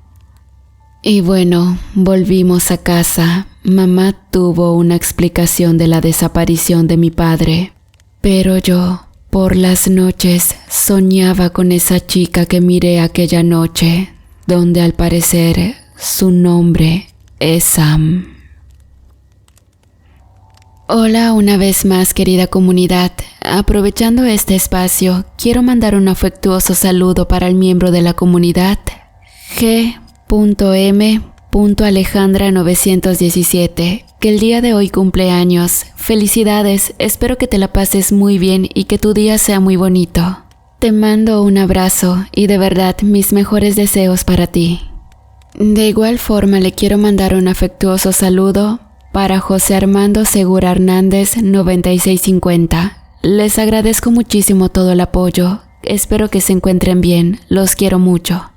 Y bueno, volvimos a casa. Mamá tuvo una explicación de la desaparición de mi padre, pero yo, por las noches, soñaba con esa chica que miré aquella noche, donde al parecer su nombre es Sam. Hola una vez más, querida comunidad. Aprovechando este espacio, quiero mandar un afectuoso saludo para el miembro de la comunidad, G.M.Alejandra917, que el día de hoy cumple años. Felicidades, espero que te la pases muy bien y que tu día sea muy bonito. Te mando un abrazo y de verdad mis mejores deseos para ti. De igual forma le quiero mandar un afectuoso saludo para José Armando Segura Hernández 9650. Les agradezco muchísimo todo el apoyo. Espero que se encuentren bien. Los quiero mucho.